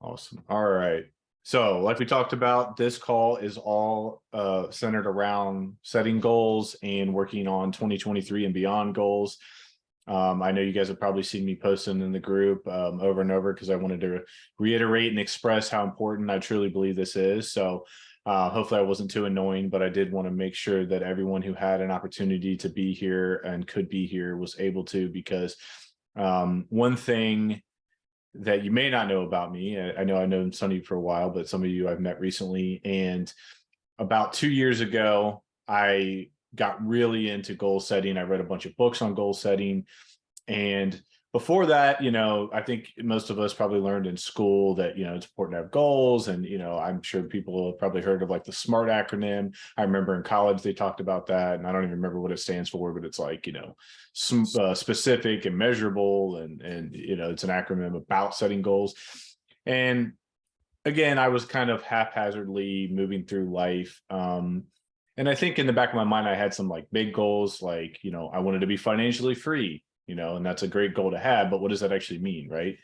Awesome. All right. So, like we talked about, this call is all centered around setting goals and working on 2023 and beyond goals. I know you guys have probably seen me posting in the group over and over because I wanted to reiterate and express how important I truly believe this is. So, hopefully I wasn't too annoying, but I did want to make sure that everyone who had an opportunity to be here and could be here was able to, because one thing that you may not know about me. I know I've known some of you for a while, but some of you I've met recently. And about 2 years ago, I got really into goal setting. I read a bunch of books on goal setting. And before that, I think most of us probably learned in school that, it's important to have goals. And, I'm sure people have probably heard of like the SMART acronym. I remember in college, they talked about that. And I don't even remember what it stands for, but it's like, specific and measurable. And it's an acronym about setting goals. And again, I was kind of haphazardly moving through life. And I think in the back of my mind, I had some like big goals, like, I wanted to be financially free, and that's a great goal to have, but what does that actually mean, right?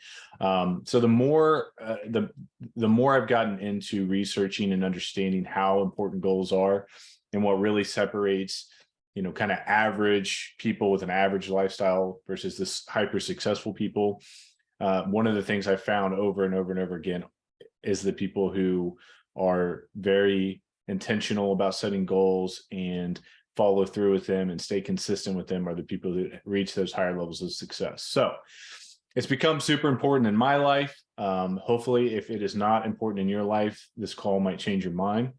So the more I've gotten into researching and understanding how important goals are and what really separates, kind of average people with an average lifestyle versus this hyper successful people. One of the things I found over and over and over again is the people who are very intentional about setting goals and follow through with them and stay consistent with them are the people that reach those higher levels of success. So it's become super important in my life. Hopefully, if it is not important in your life, this call might change your mind.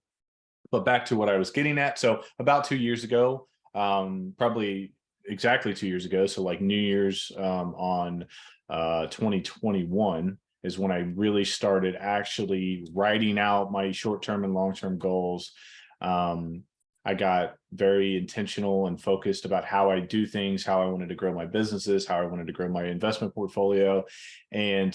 But back to what I was getting at. So about 2 years ago, probably exactly 2 years ago, so like New Year's on 2021 is when I really started actually writing out my short-term and long-term goals. I got very intentional and focused about how I do things, how I wanted to grow my businesses, how I wanted to grow my investment portfolio. And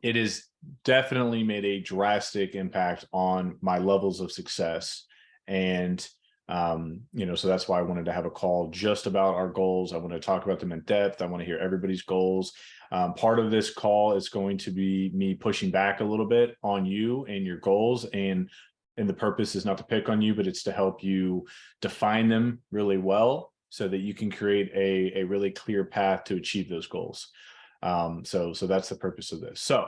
it has definitely made a drastic impact on my levels of success. And, so that's why I wanted to have a call just about our goals. I want to talk about them in depth. I want to hear everybody's goals. Part of this call is going to be me pushing back a little bit on you and your goals. And the purpose is not to pick on you, but it's to help you define them really well so that you can create a really clear path to achieve those goals. So that's the purpose of this. So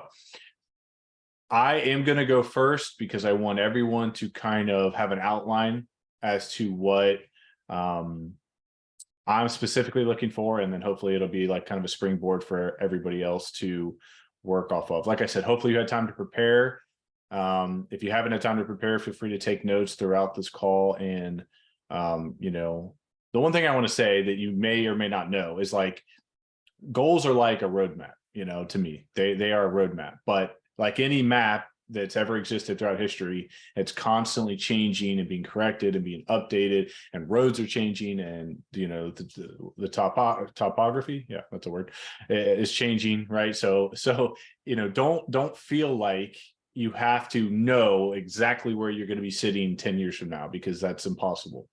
I am going to go first because I want everyone to kind of have an outline as to what I'm specifically looking for. And then hopefully it'll be like kind of a springboard for everybody else to work off of. Like I said, hopefully you had time to prepare. If you haven't had time to prepare, feel free to take notes throughout this call. And, the one thing I want to say that you may or may not know is like goals are like a roadmap, to me, they are a roadmap, but like any map that's ever existed throughout history, it's constantly changing and being corrected and being updated, and roads are changing, and the topography, yeah, that's a word, is changing, right? So don't feel like you have to know exactly where you're going to be sitting 10 years from now, because that's impossible.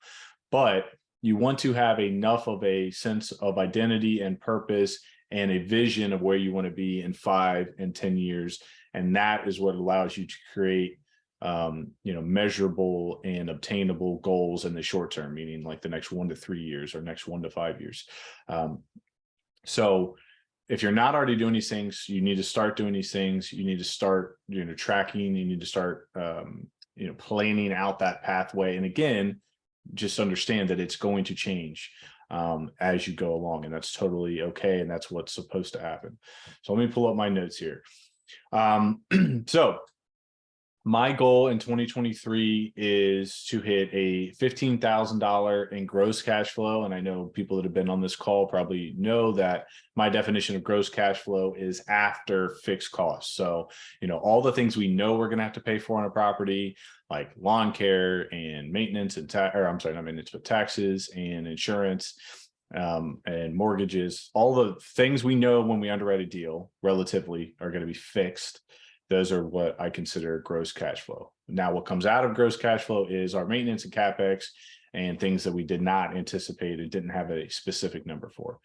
But you want to have enough of a sense of identity and purpose and a vision of where you want to be in 5 and 10 years. And that is what allows you to create, measurable and obtainable goals in the short term, meaning like the next 1 to 3 years or next 1 to 5 years. So if you're not already doing these things, you need to start doing these things. You need to start, tracking. You need to start, planning out that pathway. And again, just understand that it's going to change as you go along, and that's totally okay. And that's what's supposed to happen. So let me pull up my notes here. So my goal in 2023 is to hit a $15,000 in gross cash flow. And I know people that have been on this call probably know that my definition of gross cash flow is after fixed costs. So, all the things we know we're going to have to pay for on a property, like lawn care and maintenance and not maintenance, but taxes and insurance, and mortgages, all the things we know when we underwrite a deal relatively are going to be fixed. Those are what I consider gross cash flow. Now, what comes out of gross cash flow is our maintenance and CapEx and things that we did not anticipate and didn't have a specific number for.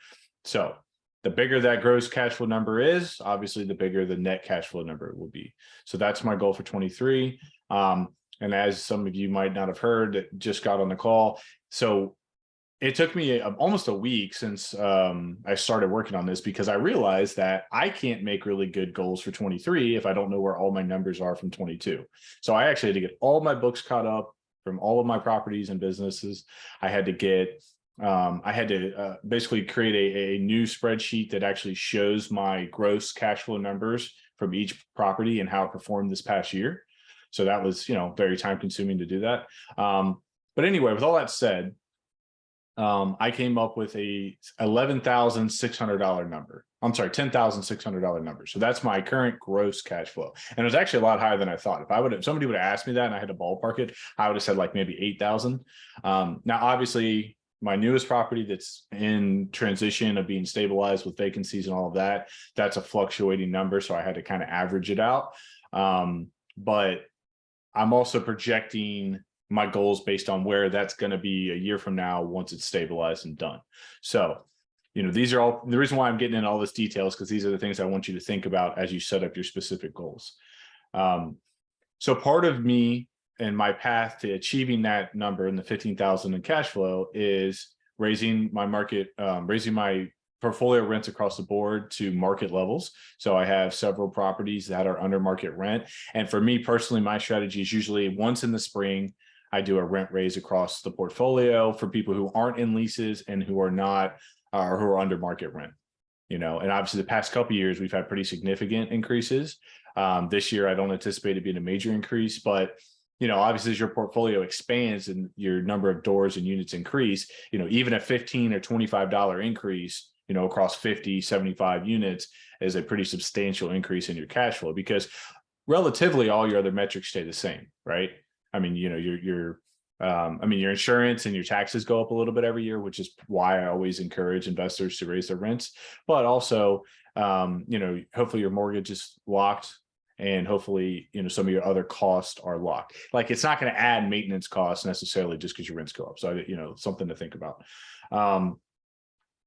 So The bigger that gross cash flow number is, obviously the bigger the net cash flow number will be. So that's my goal for 23. And as some of you might not have heard that just got on the call, so it took me almost a week since I started working on this, because I realized that I can't make really good goals for 23 if I don't know where all my numbers are from 22. So I actually had to get all my books caught up from all of my properties and businesses. I had to basically create a new spreadsheet that actually shows my gross cash flow numbers from each property and how it performed this past year. So that was, very time consuming to do that. But anyway, with all that said, I came up with a $11,600 number. I'm sorry, $10,600 number. So that's my current gross cash flow. And it was actually a lot higher than I thought. If somebody would have asked me that and I had to ballpark it, I would have said like maybe 8,000. Now, obviously, my newest property that's in transition of being stabilized with vacancies and all of that, that's a fluctuating number. So I had to kind of average it out. But I'm also projecting my goals based on where that's going to be a year from now once it's stabilized and done. So, these are all the reason why I'm getting into all this details, because these are the things I want you to think about as you set up your specific goals. So part of me and my path to achieving that number in the 15,000 in cash flow is raising my portfolio rents across the board to market levels. So I have several properties that are under market rent. And for me personally, my strategy is usually once in the spring, I do a rent raise across the portfolio for people who aren't in leases and who are not, or who are under market rent. And obviously the past couple of years, we've had pretty significant increases. This year, I don't anticipate it being a major increase, but obviously as your portfolio expands and your number of doors and units increase, even a $15 or $25 increase, across 50, 75 units is a pretty substantial increase in your cash flow, because relatively all your other metrics stay the same, right? I mean, your insurance and your taxes go up a little bit every year, which is why I always encourage investors to raise their rents. But also, hopefully your mortgage is locked, and hopefully, some of your other costs are locked. Like, it's not going to add maintenance costs necessarily just because your rents go up. So, something to think about.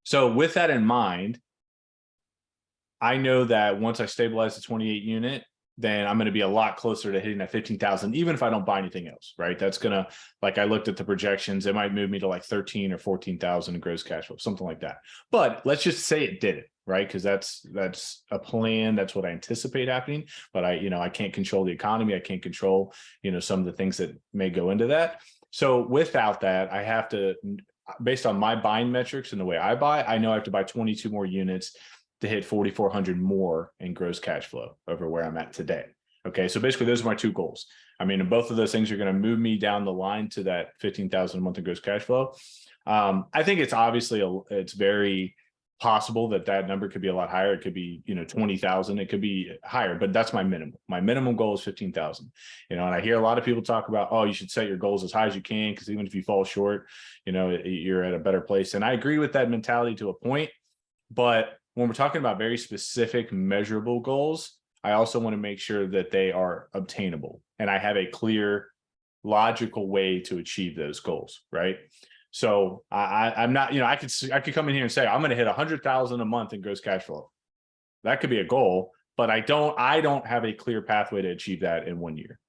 So with that in mind, I know that once I stabilize the 28 unit, then I'm going to be a lot closer to hitting that 15,000, even if I don't buy anything else, right? That's going to, like, I looked at the projections, it might move me to like 13 or 14,000 in gross cash flow, something like that. But let's just say it did it, right? Because that's a plan. That's what I anticipate happening. But I can't control the economy. I can't control, some of the things that may go into that. So without that, I have to, based on my buying metrics and the way I buy, I know I have to buy 22 more units to hit 4,400 more in gross cash flow over where I'm at today. Okay, so basically those are my two goals. I mean, and both of those things are going to move me down the line to that 15,000 a month in gross cash flow. I think it's obviously it's very possible that number could be a lot higher. It could be 20,000. It could be higher, but that's my minimum. My minimum goal is 15,000. And I hear a lot of people talk about, oh, you should set your goals as high as you can, because even if you fall short, you're at a better place. And I agree with that mentality to a point, but when we're talking about very specific measurable goals, I also want to make sure that they are obtainable and I have a clear, logical way to achieve those goals, right? So I'm not, I could come in here and say, I'm going to hit 100,000 a month in gross cash flow. That could be a goal, but I don't have a clear pathway to achieve that in 1 year.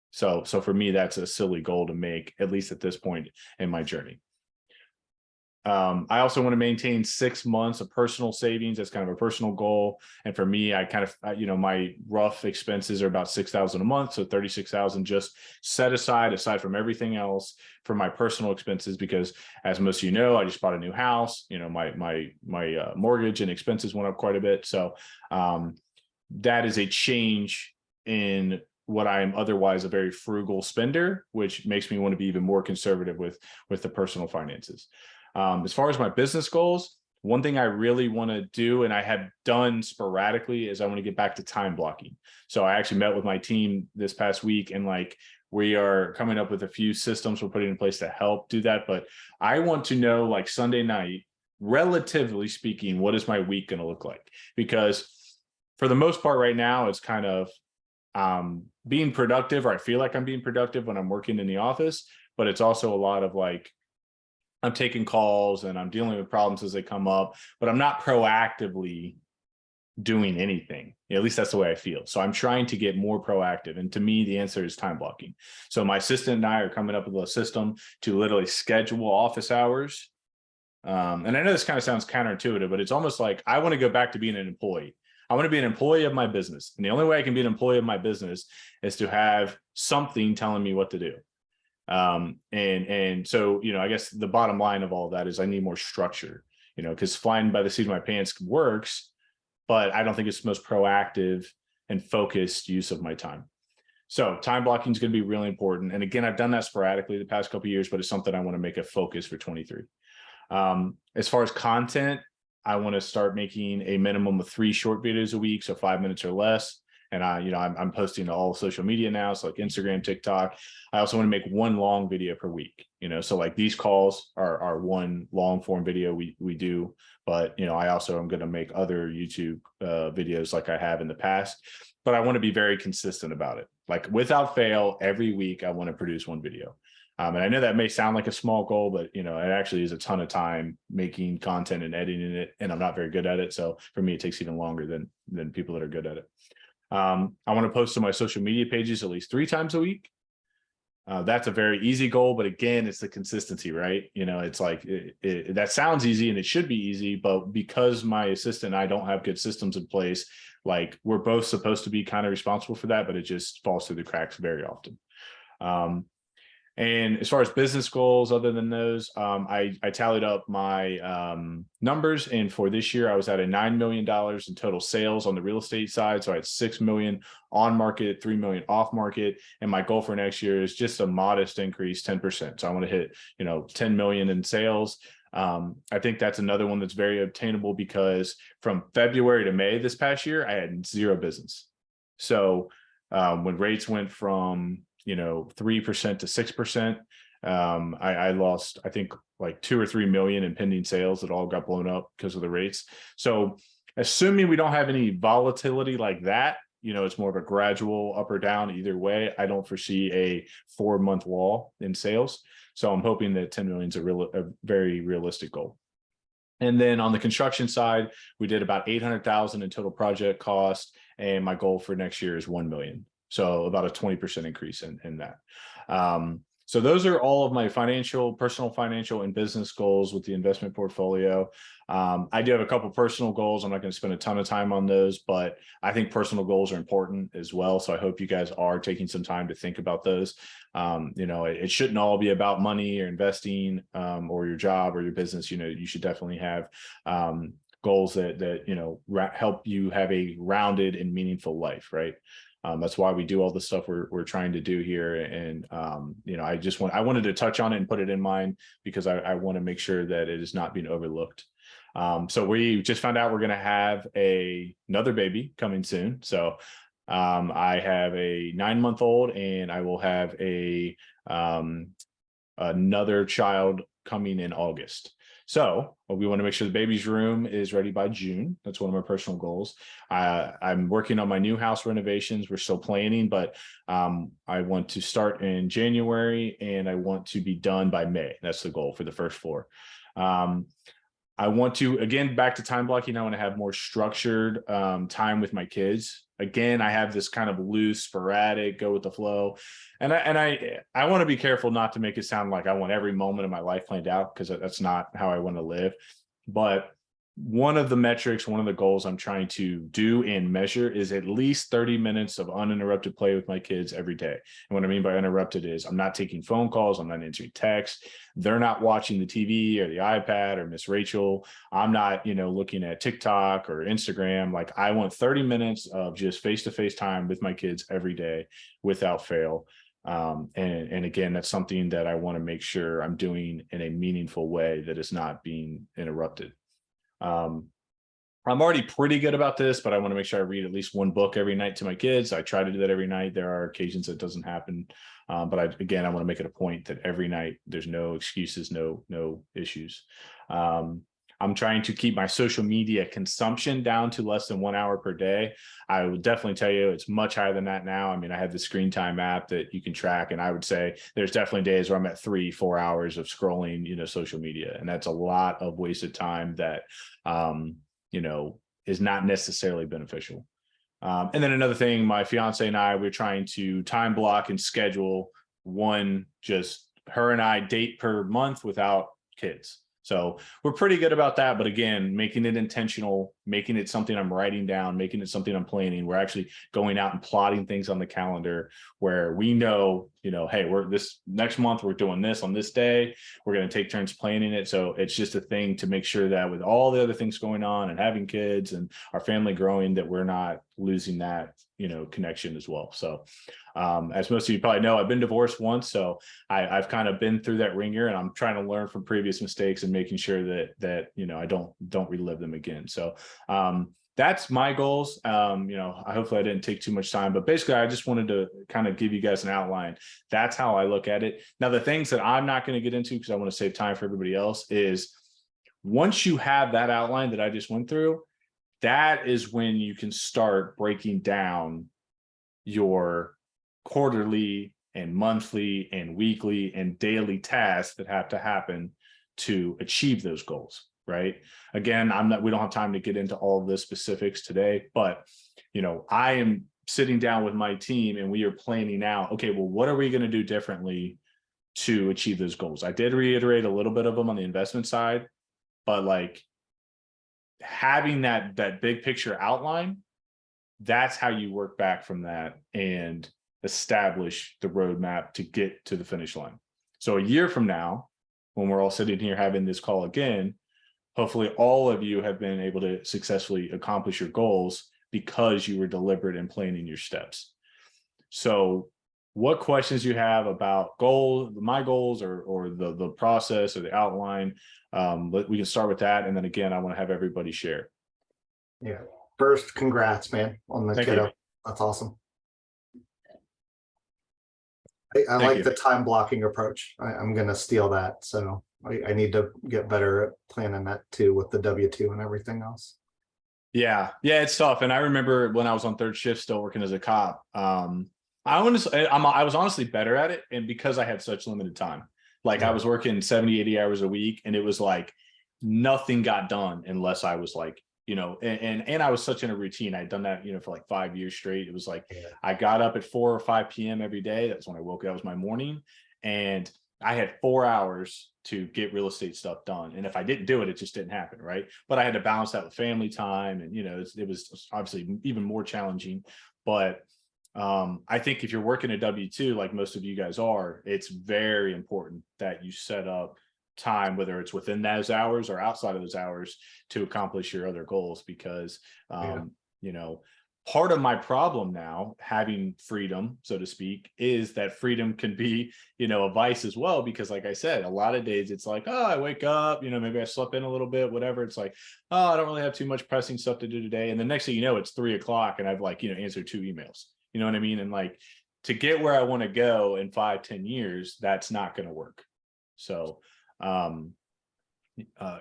So for me, that's a silly goal to make, at least at this point in my journey. I also want to maintain 6 months of personal savings. That's kind of a personal goal. And for me, I kind of, my rough expenses are about 6,000 a month. So 36,000 just set aside from everything else for my personal expenses, because as most of I just bought a new house. My mortgage and expenses went up quite a bit. So that is a change in what I am otherwise a very frugal spender, which makes me want to be even more conservative with the personal finances. As far as my business goals, one thing I really want to do, and I have done sporadically, is I want to get back to time blocking. So I actually met with my team this past week, and we are coming up with a few systems we're putting in place to help do that. But I want to know, like, Sunday night, relatively speaking, what is my week going to look like? Because for the most part right now, it's kind of being productive, or I feel like I'm being productive when I'm working in the office, but it's also a lot of I'm taking calls and I'm dealing with problems as they come up, but I'm not proactively doing anything. At least that's the way I feel. So I'm trying to get more proactive. And to me, the answer is time blocking. So my assistant and I are coming up with a system to literally schedule office hours. And I know this kind of sounds counterintuitive, but it's almost like I want to go back to being an employee. I want to be an employee of my business. And the only way I can be an employee of my business is to have something telling me what to do. And so, I guess the bottom line of all of that is I need more structure, because flying by the seat of my pants works, but I don't think it's the most proactive and focused use of my time. So time blocking is going to be really important. And again, I've done that sporadically the past couple of years, but it's something I want to make a focus for 23. As far as content, I want to start making a minimum of 3 short videos a week, so 5 minutes or less. And I'm posting to all social media now, so like Instagram, TikTok. I also want to make 1 long video per week. So like these calls are 1 long form video we do, but I also am going to make other YouTube videos like I have in the past. But I want to be very consistent about it. Like without fail, every week I want to produce 1 video. And I know that may sound like a small goal, but it actually is a ton of time making content and editing it, and I'm not very good at it. So for me, it takes even longer than people that are good at it. I want to post to my social media pages at least 3 times a week. That's a very easy goal, but again, it's the consistency, right? It's like that sounds easy and it should be easy, but because my assistant and I don't have good systems in place, like we're both supposed to be kind of responsible for that, but it just falls through the cracks very often. And as far as business goals, other than those, I tallied up my numbers. And for this year, I was at a $9 million in total sales on the real estate side. So I had 6 million on market, 3 million off market. And my goal for next year is just a modest increase, 10%. So I want to hit, 10 million in sales. I think that's another one that's very obtainable because from February to May this past year, I had 0 business. So when rates went from 3% to 6%. I lost, I think, like 2 or 3 million in pending sales that all got blown up because of the rates. So assuming we don't have any volatility like that, it's more of a gradual up or down either way. I don't foresee a 4-month wall in sales. So I'm hoping that 10 million is a very realistic goal. And then on the construction side, we did about 800,000 in total project cost. And my goal for next year is 1 million. So about a 20% increase in that. So those are all of my personal financial and business goals with the investment portfolio. I do have a couple of personal goals. I'm not going to spend a ton of time on those, but I think personal goals are important as well. So I hope you guys are taking some time to think about those. It shouldn't all be about money or investing or your job or your business. You should definitely have goals that help you have a rounded and meaningful life, right? That's why we do all the stuff we're trying to do here. And, I wanted to touch on it and put it in mind because I want to make sure that it is not being overlooked. So we just found out we're going to have another baby coming soon. So I have a 9-month-old and I will have another child coming in August. So we want to make sure the baby's room is ready by June. That's one of my personal goals. I'm working on my new house renovations. We're still planning, but I want to start in January and I want to be done by May. That's the goal for the first floor. I want to, again, back to time blocking. I want to have more structured time with my kids. Again, I have this kind of loose, sporadic, go with the flow. And I want to be careful not to make it sound like I want every moment of my life planned out, because that's not how I want to live. But one of the metrics, one of the goals I'm trying to do and measure is at least 30 minutes of uninterrupted play with my kids every day. And what I mean by uninterrupted is I'm not taking phone calls, I'm not answering texts, they're not watching the TV or the iPad or Miss Rachel. I'm not, looking at TikTok or Instagram. Like, I want 30 minutes of just face-to-face time with my kids every day without fail. And again, that's something that I want to make sure I'm doing in a meaningful way that is not being interrupted. I'm already pretty good about this, but I want to make sure I read at least 1 book every night to my kids. I try to do that every night. There are occasions that doesn't happen. But I want to make it a point that every night there's no excuses, no issues. I'm I'm trying to keep my social media consumption down to less than 1 hour per day. I would definitely tell you it's much higher than that now. I mean, I have the screen time app that you can track, and I would say there's definitely days where I'm at 3-4 hours of scrolling, social media. And that's a lot of wasted time that, is not necessarily beneficial. And then another thing, my fiance and I, we're trying to time block and schedule one, just her and I date per month without kids. So we're pretty good about that. But again, making it intentional, making it something I'm writing down, making it something I'm planning. We're actually going out and plotting things on the calendar where we know, hey, we're this next month, we're doing this on this day. We're going to take turns planning it. So it's just a thing to make sure that with all the other things going on and having kids and our family growing, that we're not losing that, connection as well. So as most of you probably know, I've been divorced once, so I've kind of been through that ringer, and I'm trying to learn from previous mistakes and making sure that I don't relive them again. So that's my goals. Hopefully I didn't take too much time, but basically I just wanted to kind of give you guys an outline. That's how I look at it. Now, the things that I'm not going to get into because I want to save time for everybody else is once you have that outline that I just went through, that is when you can start breaking down your quarterly and monthly and weekly and daily tasks that have to happen to achieve those goals, right? Again, we don't have time to get into all of the specifics today, but I am sitting down with my team and we are planning out, okay, well, what are we going to do differently to achieve those goals? I did reiterate a little bit of them on the investment side, but like having that big picture outline, that's how you work back from that and establish the roadmap to get to the finish line. So a year from now, when we're all sitting here having this call again, hopefully all of you have been able to successfully accomplish your goals because you were deliberate in planning your steps. So what questions you have about my goals or the process or the outline, we can start with that. And then again, I want to have everybody share. Yeah. First, congrats, man, on the kiddo. That's awesome. I like the time blocking approach. I'm going to steal that. So I need to get better at planning that too with the W-2 and everything else. Yeah, it's tough. And I remember when I was on third shift still working as a cop, I was honestly better at it. And because I had such limited time, I was working 70, 80 hours a week, and it was like nothing got done unless I was like, and I was such in a routine. I'd done that, for like 5 years straight. It was like, I got up at 4 or 5 PM every day. That's when I woke up. That was my morning. And I had 4 hours to get real estate stuff done. And if I didn't do it, it just didn't happen. Right. But I had to balance that with family time. And, it was obviously even more challenging. But I think if you're working a W-2, like most of you guys are, it's very important that you set up time, whether it's within those hours or outside of those hours, to accomplish your other goals. Because, part of my problem now, having freedom, so to speak, is that freedom can be, a vice as well. Because like I said, a lot of days it's like, oh, I wake up, maybe I slept in a little bit, whatever. It's like, oh, I don't really have too much pressing stuff to do today. And the next thing you know, it's 3 o'clock and I've answered 2 emails. You know what I mean? And to get where I want to go in 5-10 years, that's not going to work. So,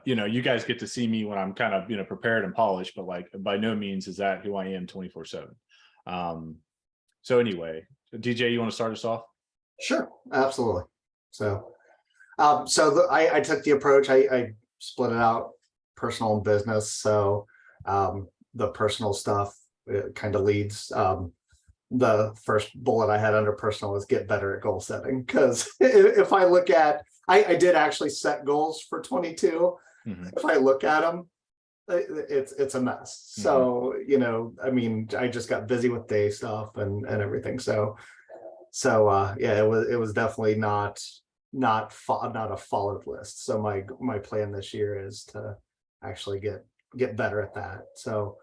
you guys get to see me when I'm kind of, prepared and polished, but by no means is that who I am 24/7. So anyway, DJ, you want to start us off? Sure. Absolutely. So, I took the approach, I split it out, personal and business. So, the personal stuff, it kind of leads, the first bullet I had under personal was get better at goal setting. Because if I look at, I did actually set goals for 22. Mm-hmm. If I look at them, it's a mess. Mm-hmm. So, I just got busy with day stuff and everything. So it was definitely not a followed list. So my plan this year is to actually get better at that. So,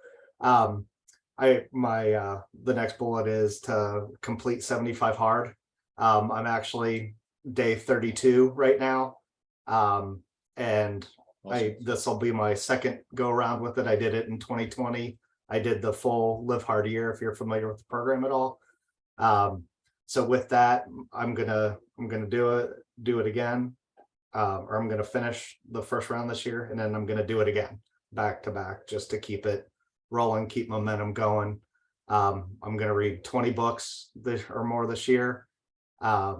the next bullet is to complete 75 hard. I'm actually day 32 right now. And awesome. This will be my second go around with it. I did it in 2020. I did the full Live Hard year, if you're familiar with the program at all. So with that, I'm gonna do it again. or I'm going to finish the first round this year, and then I'm going to do it again back to back just to keep it rolling, keep momentum going. I'm going to read 20 books or more this year. My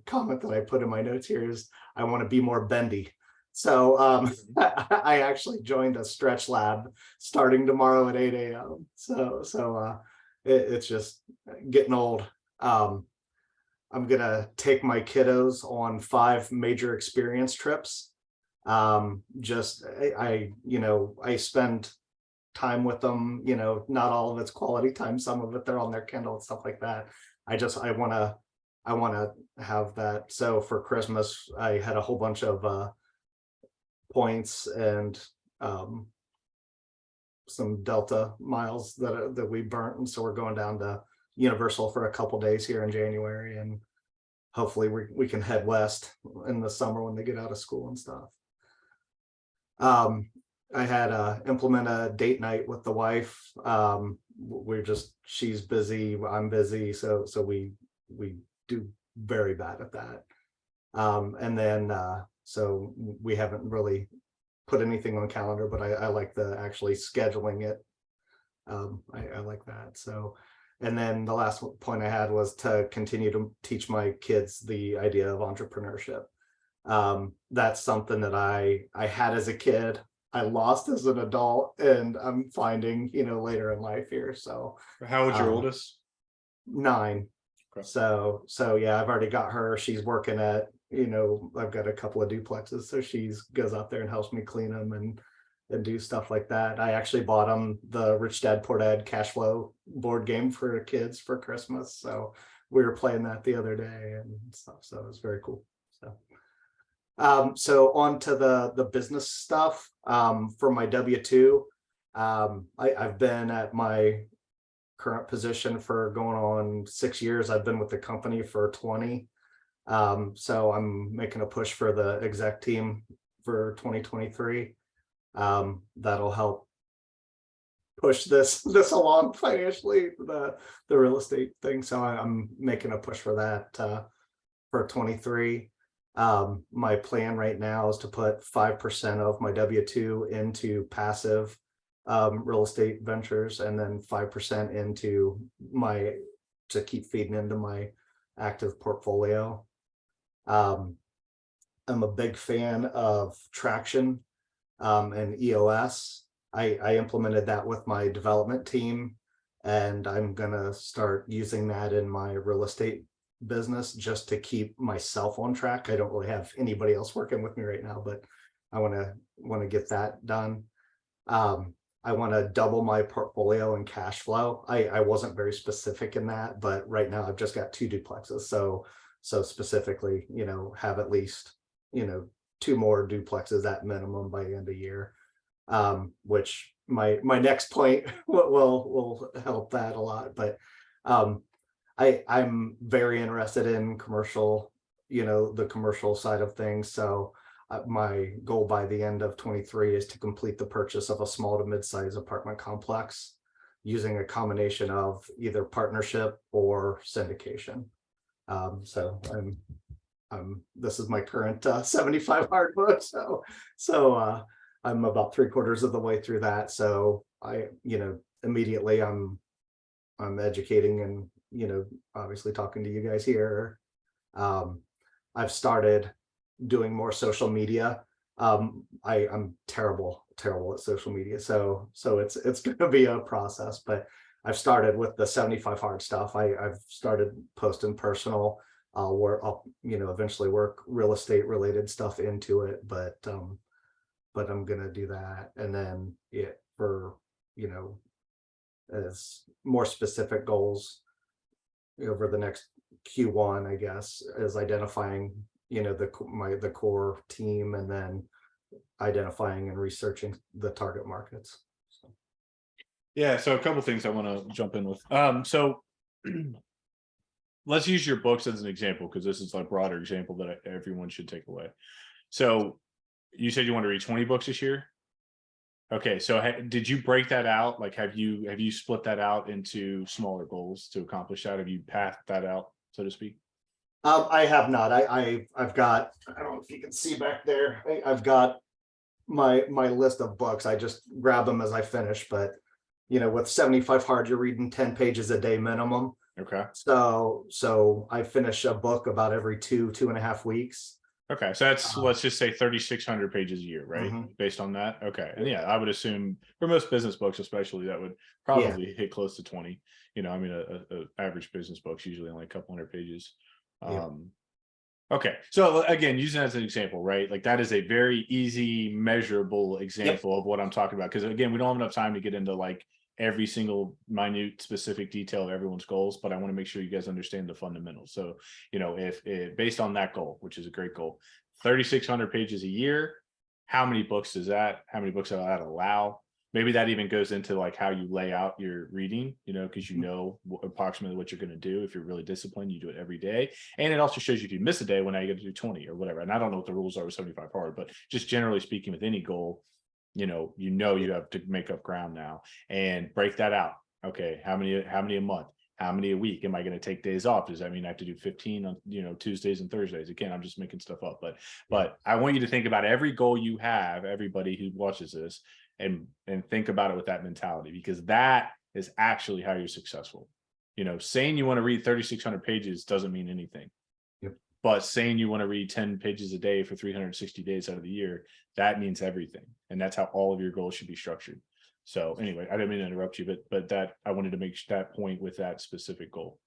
comment that I put in my notes here is I want to be more bendy. So I actually joined a stretch lab starting tomorrow at 8 a.m. So it's just getting old. I'm gonna take my kiddos on 5 major experience trips. Just I spend time with them, not all of it's quality time, some of it they're on their Kindle and stuff like that. I want to have that. So for Christmas I had a whole bunch of points and some Delta miles that we burnt, and so we're going down to Universal for a couple days here in January, and hopefully we can head west in the summer when they get out of school and stuff. I had implement a date night with the wife. She's busy, I'm busy, so we do very bad at that. And then so we haven't really put anything on calendar, but I like the actually scheduling it. I like that. So, and then the last point I had was to continue to teach my kids the idea of entrepreneurship. That's something that I had as a kid, I lost as an adult, and I'm finding, later in life here. So How old's your oldest? 9. Okay. So yeah, I've already got her. She's working at, I've got a couple of duplexes, so she's goes out there and helps me clean them and do stuff like that. I actually bought them the Rich Dad Poor Dad cash flow board game for kids for Christmas. So we were playing that the other day and stuff. So it was very cool. So on to the business stuff. For my W-2, I've been at my current position for going on 6 years. I've been with the company for 20. So I'm making a push for the exec team for 2023. That'll help push this along financially, the real estate thing. So I'm making a push for that for 23. My plan right now is to put 5% of my W-2 into passive real estate ventures, and then 5% into to keep feeding into my active portfolio. I'm a big fan of Traction and EOS. I implemented that with my development team, and I'm gonna start using that in my real estate business just to keep myself on track. I don't really have anybody else working with me right now, but I want to get that done. I want to double my portfolio and cash flow. I wasn't very specific in that, but right now I've just got 2 duplexes. So specifically, have at least, 2 more duplexes at minimum by the end of the year. Which my next point will help that a lot. But I'm very interested in commercial, the commercial side of things. So my goal by the end of 23 is to complete the purchase of a small to mid-size apartment complex using a combination of either partnership or syndication. So this is my current 75 hard book. So I'm about 3/4 of the way through that. So I, immediately I'm educating and, obviously talking to you guys here. I've started doing more social media. I'm terrible at social media. So it's going to be a process, but I've started with the 75 hard stuff. I've started posting personal, where I'll, eventually work real estate related stuff into it, but I'm going to do that. And then for, as more specific goals over the next Q1, I guess, is identifying, the core team, and then identifying and researching the target markets. So. Yeah, so a couple things I want to jump in with. So let's use your books as an example, because this is a broader example that everyone should take away. So you said you want to read 20 books this year. Okay, so did you break that out? Like, have you split that out into smaller goals to accomplish that? Have you pathed that out, so to speak? I have not. I've got, I don't know if you can see back there. I've got my list of books. I just grab them as I finish, but with 75 hard, you're reading 10 pages a day minimum. Okay. So I finish a book about every 2.5 weeks. Okay. So that's, let's just say 3,600 pages a year, right? Mhm. Based on that. Okay. And yeah, I would assume for most business books, especially, that would Yeah. probably hit close to 20. I mean, a average business book's usually only a couple hundred pages. Yeah. Okay. So again, using that as an example, right? Like that is a very easy, measurable example of what I'm talking about. Because again, we don't have enough time to get into like every single minute specific detail of everyone's goals, but I want to make sure you guys understand the fundamentals. So, if based on that goal, which is a great goal, 3,600 pages a year, how many books does that allow? Maybe that even goes into like how you lay out your reading, because approximately what you're going to do. If you're really disciplined, you do it every day. And it also shows you if you miss a day, well, now you got to do 20 or whatever. And I don't know what the rules are with 75 hard, but just generally speaking, with any goal, you have to make up ground now and break that out. Okay, how many a month? How many a week? Am I going to take days off? Does that mean I have to do 15 on Tuesdays and Thursdays? Again, I'm just making stuff up, but I want you to think about every goal you have, everybody who watches this, and think about it with that mentality, because that is actually how you're successful. Saying you want to read 3,600 pages doesn't mean anything. But saying you want to read 10 pages a day for 360 days out of the year, that means everything. And that's how all of your goals should be structured. So anyway, I didn't mean to interrupt you, but that I wanted to make that point with that specific goal.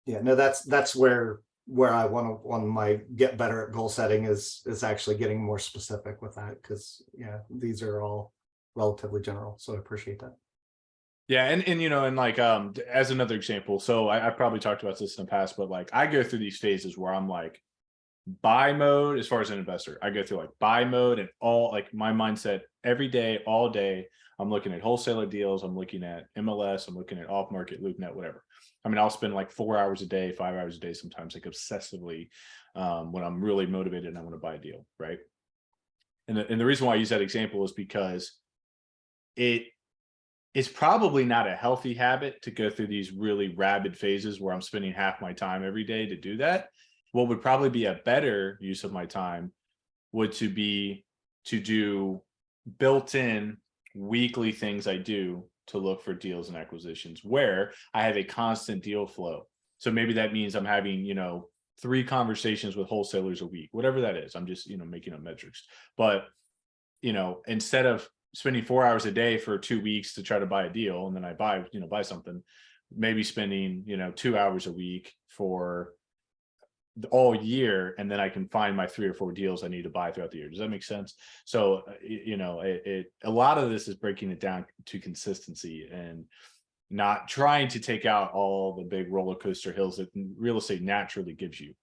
Yeah, no, that's where I want my get better at goal setting is actually getting more specific with that, because these are all relatively general. So I appreciate that. Yeah, and like as another example, so I probably talked about this in the past, but like I go through these phases where I'm like buy mode. As far as an investor, I go through like buy mode, and all like my mindset every day, all day. I'm looking at wholesaler deals. I'm looking at MLS. I'm looking at off market, LoopNet, whatever. I mean, I'll spend like 4 hours a day, 5 hours a day, sometimes like obsessively when I'm really motivated and I want to buy a deal, right? And the reason why I use that example is because it's probably not a healthy habit to go through these really rabid phases where I'm spending half my time every day to do that. What would probably be a better use of my time would be to do built-in weekly things I do to look for deals and acquisitions where I have a constant deal flow. So maybe that means I'm having, 3 conversations with wholesalers a week, whatever that is. I'm just, making up metrics. But, instead of spending 4 hours a day for 2 weeks to try to buy a deal, and then I buy something, maybe spending, 2 hours a week for all year, and then I can find my 3 or 4 deals I need to buy throughout the year. Does that make sense? So, a lot of this is breaking it down to consistency and not trying to take out all the big roller coaster hills that real estate naturally gives you.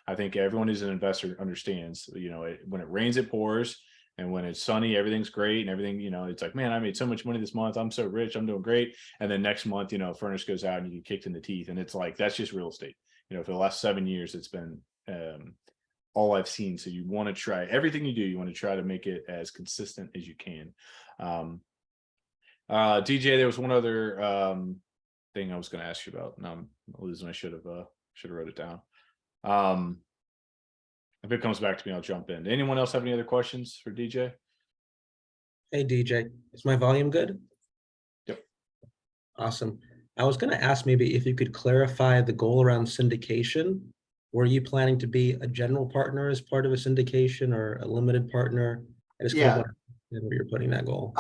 I think everyone who's an investor understands, when it rains, it pours. And when it's sunny, everything's great and everything, it's like, man, I made so much money this month. I'm so rich. I'm doing great. And then next month, furnace goes out and you get kicked in the teeth. And it's like, that's just real estate. For the last 7 years, it's been all I've seen. So you want to try everything you do. You want to try to make it as consistent as you can. DJ, there was one other thing I was going to ask you about. Now I'm losing. I should have wrote it down. If it comes back to me, I'll jump in. Anyone else have any other questions for DJ? Hey, DJ, is my volume good? Yep. Awesome. I was going to ask maybe if you could clarify the goal around syndication. Were you planning to be a general partner as part of a syndication or a limited partner? I just kind of want to know where you're putting that goal.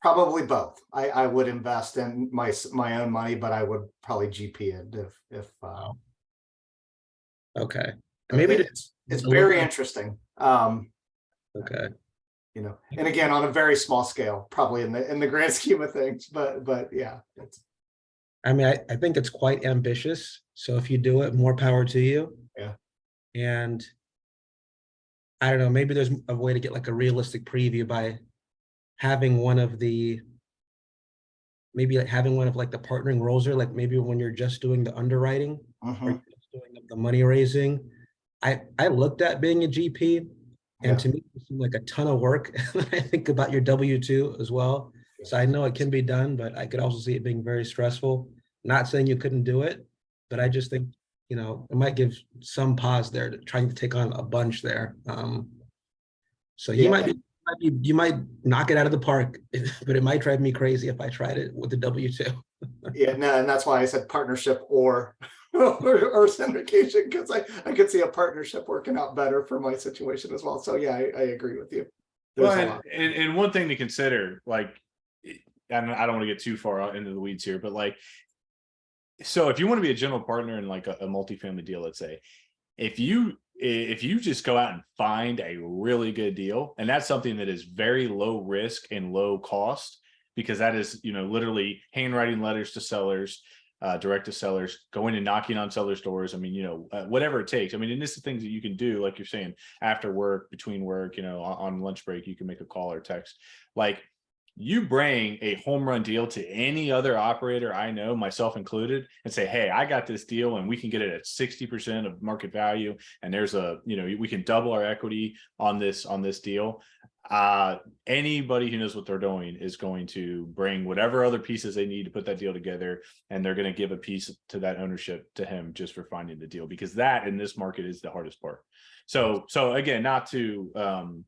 Probably both. I would invest in my own money, but I would probably GP it if okay. Maybe it's very interesting. Okay. And again, on a very small scale, probably in the grand scheme of things, but yeah. I mean, I think it's quite ambitious. So if you do it, more power to you. Yeah. And I don't know, maybe there's a way to get like a realistic preview by having one of the, maybe like having one of like the partnering roles, or like maybe when you're just doing the underwriting or just doing the money raising. I looked at being a GP, and to me it seemed like a ton of work. I think about your W-2 as well. So I know it can be done, but I could also see it being very stressful. Not saying you couldn't do it, but I just think, you know, it might give some pause there to trying to take on a bunch there. So he Yeah. you might knock it out of the park, but it might drive me crazy if I tried it with the W-2. Yeah, no, and that's why I said partnership or or syndication, because I could see a partnership working out better for my situation as well. So yeah, I agree with you. There's a lot. And one thing to consider, like, I don't want to get too far out into the weeds here, but like, so if you want to be a general partner in like a multifamily deal, let's say, if you just go out and find a really good deal, and that's something that is very low risk and low cost, because that is, you know, literally handwriting letters to sellers, direct to sellers, going and knocking on sellers' doors. I mean, you know, whatever it takes. I mean, and this is things that you can do, like you're saying, after work, between work, you know, on lunch break, you can make a call or text. Like, you bring a home run deal to any other operator I know, myself included, and say, hey, I got this deal and we can get it at 60% of market value. And there's a, you know, we can double our equity on this deal. Anybody who knows what they're doing is going to bring whatever other pieces they need to put that deal together. And they're going to give a piece to that ownership to him just for finding the deal, because that in this market is the hardest part. So again, not to,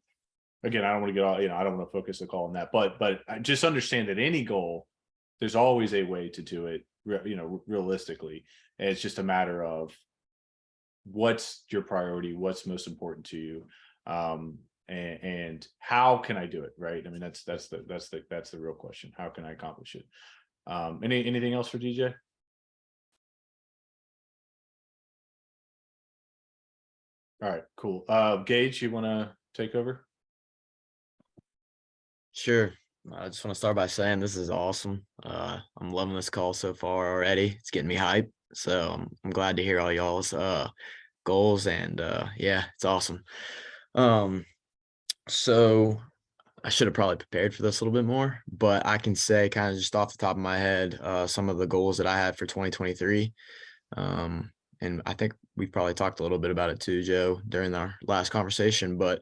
again, I don't want to get all, you know, I don't want to focus the call on that, but just understand that any goal, there's always a way to do it, you know, realistically. And it's just a matter of what's your priority, what's most important to you, and how can I do it, right? I mean, that's the real question. How can I accomplish it? Anything else for DJ? All right, cool. Gage, you want to take over? Sure. I just want to start by saying this is awesome. I'm loving this call so far already. It's getting me hyped. So I'm glad to hear all y'all's goals, and yeah, it's awesome. So I should have probably prepared for this a little bit more, but I can say kind of just off the top of my head some of the goals that I had for 2023. And I think we've probably talked a little bit about it too, Joe, during our last conversation. But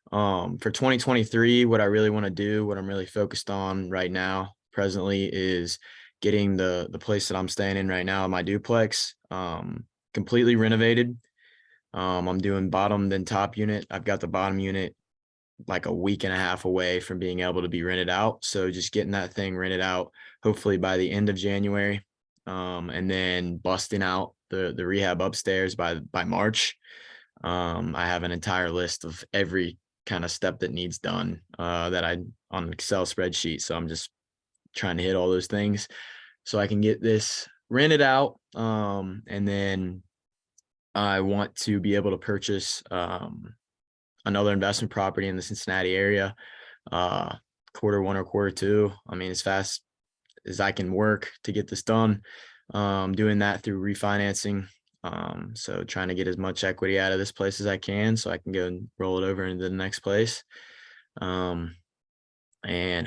for 2023, what I really want to do, what I'm really focused on right now, presently, is getting the place that I'm staying in right now, my duplex, completely renovated. I'm doing bottom then top unit. I've got the bottom unit like a week and a half away from being able to be rented out. So just getting that thing rented out, hopefully by the end of January, and then busting out the rehab upstairs by March. I have an entire list of every kind of step that needs done that I on an Excel spreadsheet. So I'm just trying to hit all those things so I can get this rented out. And then I want to be able to purchase another investment property in the Cincinnati area, quarter one or quarter two. I mean, as fast as I can work to get this done, doing that through refinancing. So trying to get as much equity out of this place as I can so I can go and roll it over into the next place. And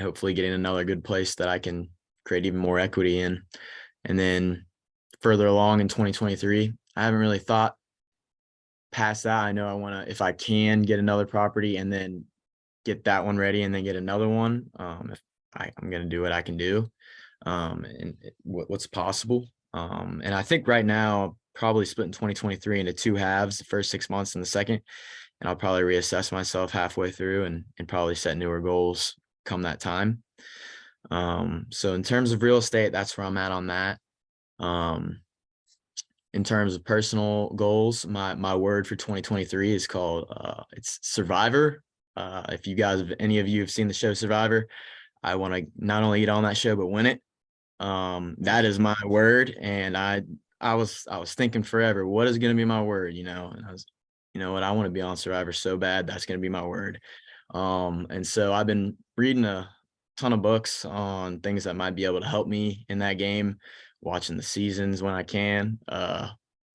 hopefully getting another good place that I can create even more equity in. And then further along in 2023, I haven't really thought past that. I know I want to, if I can, get another property and then get that one ready and then get another one. If I'm going to do what I can do, and what's possible. And I think right now, probably splitting 2023 into two halves, the first 6 months and the second, and I'll probably reassess myself halfway through and probably set newer goals come that time. So in terms of real estate, that's where I'm at on that. In terms of personal goals, my word for 2023 is called it's Survivor. If you guys, if any of you have seen the show Survivor, I want to not only get on that show but win it. That is my word, and I was thinking forever, what is going to be my word, you know? And I was, you know what, I want to be on Survivor so bad, that's going to be my word. And so I've been reading a ton of books on things that might be able to help me in that game, watching the seasons when I can,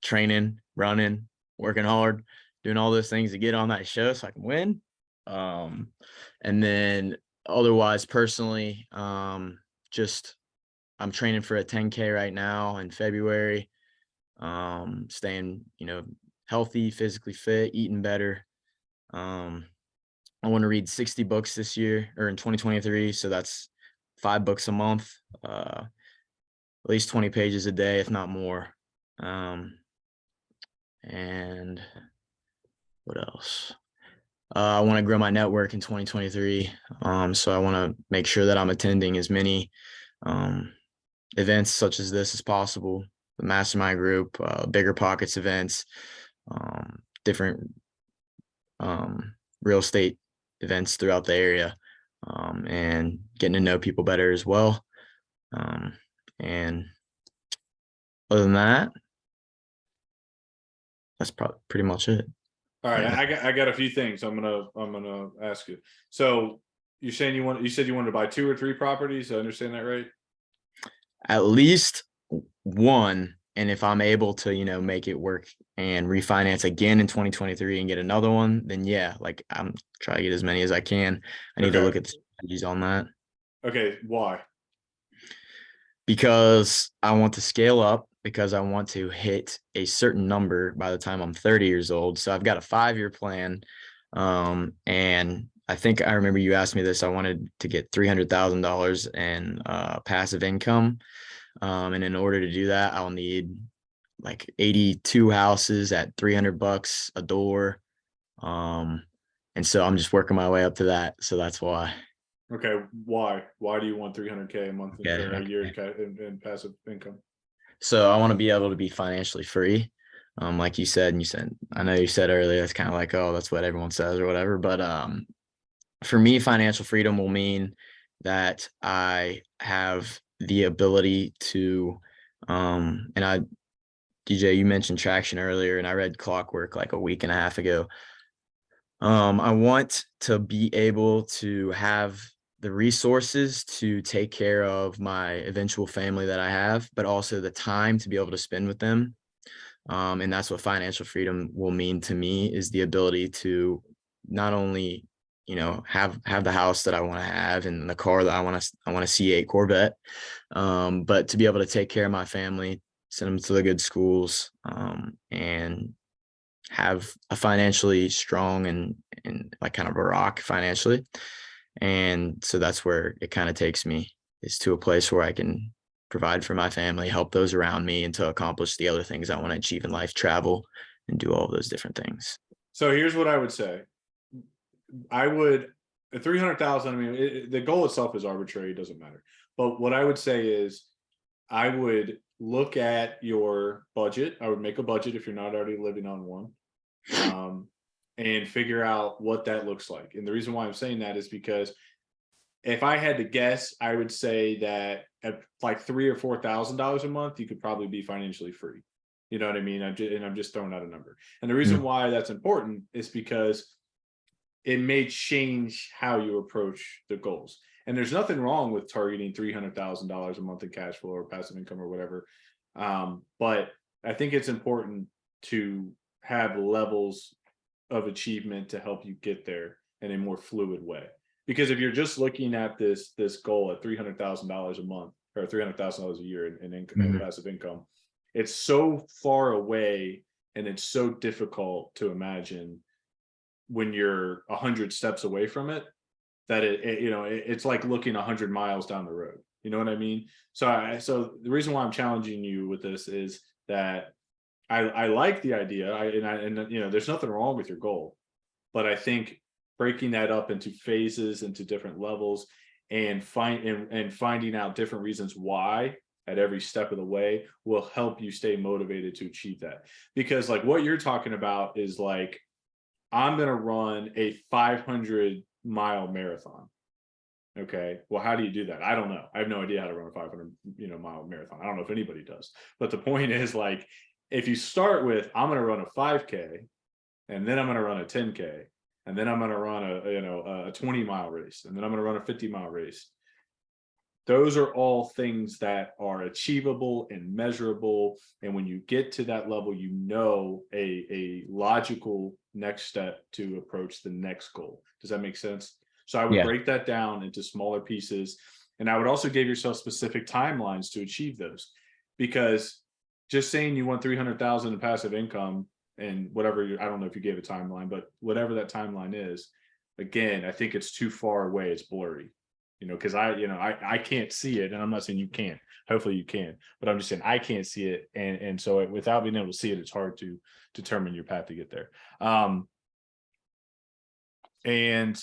training, running, working hard, doing all those things to get on that show so I can win. And then otherwise, personally, just I'm training for a 10K right now in February. Staying, you know, healthy, physically fit, eating better. I want to read 60 books this year or in 2023. So that's 5 books a month, at least 20 pages a day, if not more. And what else? I want to grow my network in 2023. So I want to make sure that I'm attending as many events such as this as possible. The Mastermind group, Bigger Pockets events, different real estate events throughout the area, and getting to know people better as well. And other than that, that's probably pretty much it. All right, I got a few things I'm gonna ask you. So you're saying you said you wanted to buy 2 or 3 properties. I understand that right? At least one, and if I'm able to, make it work and refinance again in 2023 and get another one, then yeah, like I'm trying to get as many as I can. I need to look at the strategies on that. Okay, why? Because I want to scale up, because I want to hit a certain number by the time I'm 30 years old. So I've got a 5-year plan. And I think I remember you asked me this. I wanted to get $300,000 in passive income. And in order to do that, I'll need like 82 houses at $300 a door. And so I'm just working my way up to that. So that's why. Okay, why? Why do you want 300K a month or a year Okay. in passive income? So I want to be able to be financially free. Like you said, I know you said earlier, it's kind of like, oh, that's what everyone says or whatever. But for me, financial freedom will mean that I have the ability to, DJ, you mentioned Traction earlier, and I read Clockwork like a week and a half ago. I want to be able to have the resources to take care of my eventual family that I have, but also the time to be able to spend with them. And that's what financial freedom will mean to me, is the ability to not only, have the house that I want to have and the car that I want a C8 Corvette, but to be able to take care of my family, send them to the good schools, and have a financially strong and like kind of a rock financially. And so that's where it kind of takes me, is to a place where I can provide for my family, help those around me, and to accomplish the other things I want to achieve in life, travel and do all of those different things. So here's what I would say. I would, 300,000. I mean, the goal itself is arbitrary. It doesn't matter. But what I would say is, I would look at your budget. I would make a budget if you're not already living on one, and figure out what that looks like. And the reason why I'm saying that is because if I had to guess, I would say that at like $3,000 or $4,000 a month, you could probably be financially free. You know what I mean? I'm just throwing out a number. And the reason why that's important is because it may change how you approach the goals. And there's nothing wrong with targeting $300,000 a month in cash flow or passive income or whatever. But I think it's important to have levels of achievement to help you get there in a more fluid way. Because if you're just looking at this goal at $300,000 a month or $300,000 a year in passive income, it's so far away and it's so difficult to imagine when you're 100 steps away from it, that it's like looking 100 miles down the road. You know what I mean? So the reason why I'm challenging you with this is that I like the idea, and there's nothing wrong with your goal, but I think breaking that up into phases, into different levels, and finding out different reasons why at every step of the way will help you stay motivated to achieve that. Because like what you're talking about is like, I'm going to run a 500-mile marathon. Okay. Well, how do you do that? I don't know. I have no idea how to run a 500-mile marathon. I don't know if anybody does. But the point is, like, if you start with, I'm going to run a 5K, and then I'm going to run a 10K, and then I'm going to run a 20-mile race, and then I'm going to run a 50-mile race. Those are all things that are achievable and measurable. And when you get to that level, a logical next step to approach the next goal. Does that make sense? So I would break that down into smaller pieces. And I would also give yourself specific timelines to achieve those. Because just saying you want 300,000 in passive income and whatever, I don't know if you gave a timeline, but whatever that timeline is, again, I think it's too far away. It's blurry. because I can't see it, and I'm not saying you can't. Hopefully you can, but I'm just saying I can't see it, and so without being able to see it, it's hard to determine your path to get there. And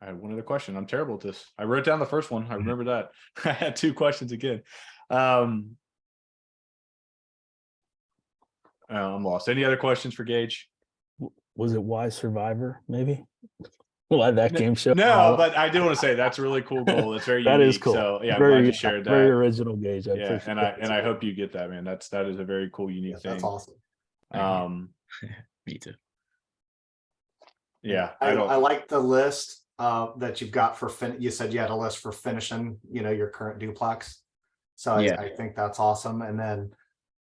I had one other question. I'm terrible at this. I wrote down the first one. I remember that. I had two questions again. I'm lost. Any other questions for Gage? Was it Why Survivor? Maybe. Why that game show? No, but I do want to say that's a really cool goal. It's very That unique. is cool. So yeah, I'm Very, glad you shared that. Very original, Gage. I Yeah, appreciate and I hope you get that, man. That is a very cool, unique thing. That's awesome. Me too. Yeah, I like the list that you've got for you said you had a list for finishing, your current duplex. So I think that's awesome. And then,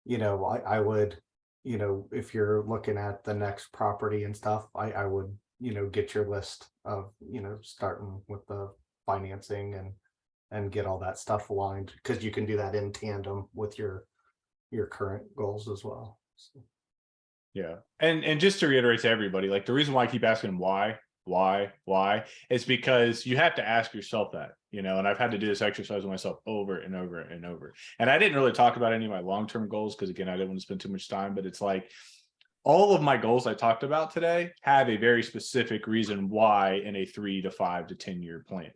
I would, if you're looking at the next property and stuff, I would, get your list of, starting with the financing and get all that stuff aligned, because you can do that in tandem with your current goals as well. So. Yeah. And just to reiterate to everybody, like the reason why I keep asking why is because you have to ask yourself that, and I've had to do this exercise with myself over and over and over. And I didn't really talk about any of my long-term goals because, again, I didn't want to spend too much time, but it's like all of my goals I talked about today have a very specific reason why in a 3 to 5 to 10 year plan,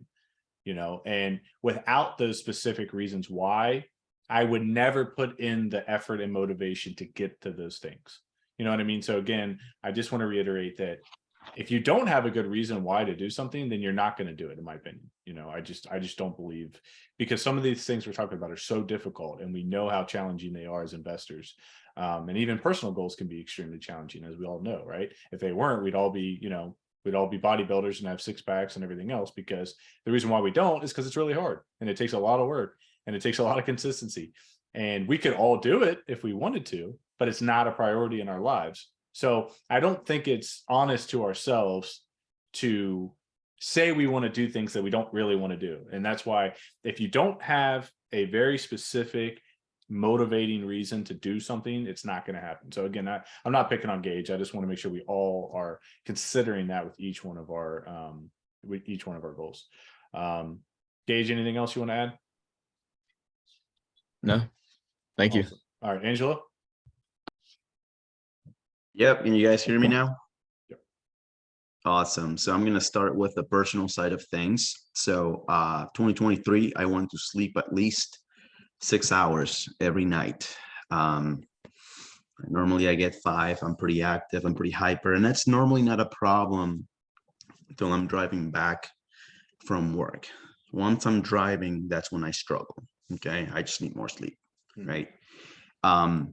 and without those specific reasons why, I would never put in the effort and motivation to get to those things. You know what I mean? So again, I just want to reiterate that if you don't have a good reason why to do something, then you're not going to do it, in my opinion. I just don't believe, because some of these things we're talking about are so difficult, and we know how challenging they are as investors. And even personal goals can be extremely challenging, as we all know, right? If they weren't, we'd all be bodybuilders and have six packs and everything else, because the reason why we don't is because it's really hard, and it takes a lot of work, and it takes a lot of consistency. And we could all do it if we wanted to, but it's not a priority in our lives. So I don't think it's honest to ourselves to say we want to do things that we don't really want to do. And that's why if you don't have a very specific motivating reason to do something, it's not going to happen. So again, I'm not picking on Gage. I just want to make sure we all are considering that with each one of our goals. Gage, anything else you want to add? No, thank you. Awesome. All right, Angela. Yep. Can you guys hear me now? Yep. Awesome. So I'm going to start with the personal side of things. So 2023, I want to sleep at least 6 hours every night. Normally I get 5. I'm pretty active. I'm pretty hyper. And that's normally not a problem until I'm driving back from work. Once I'm driving, that's when I struggle. Okay. I just need more sleep. Right. I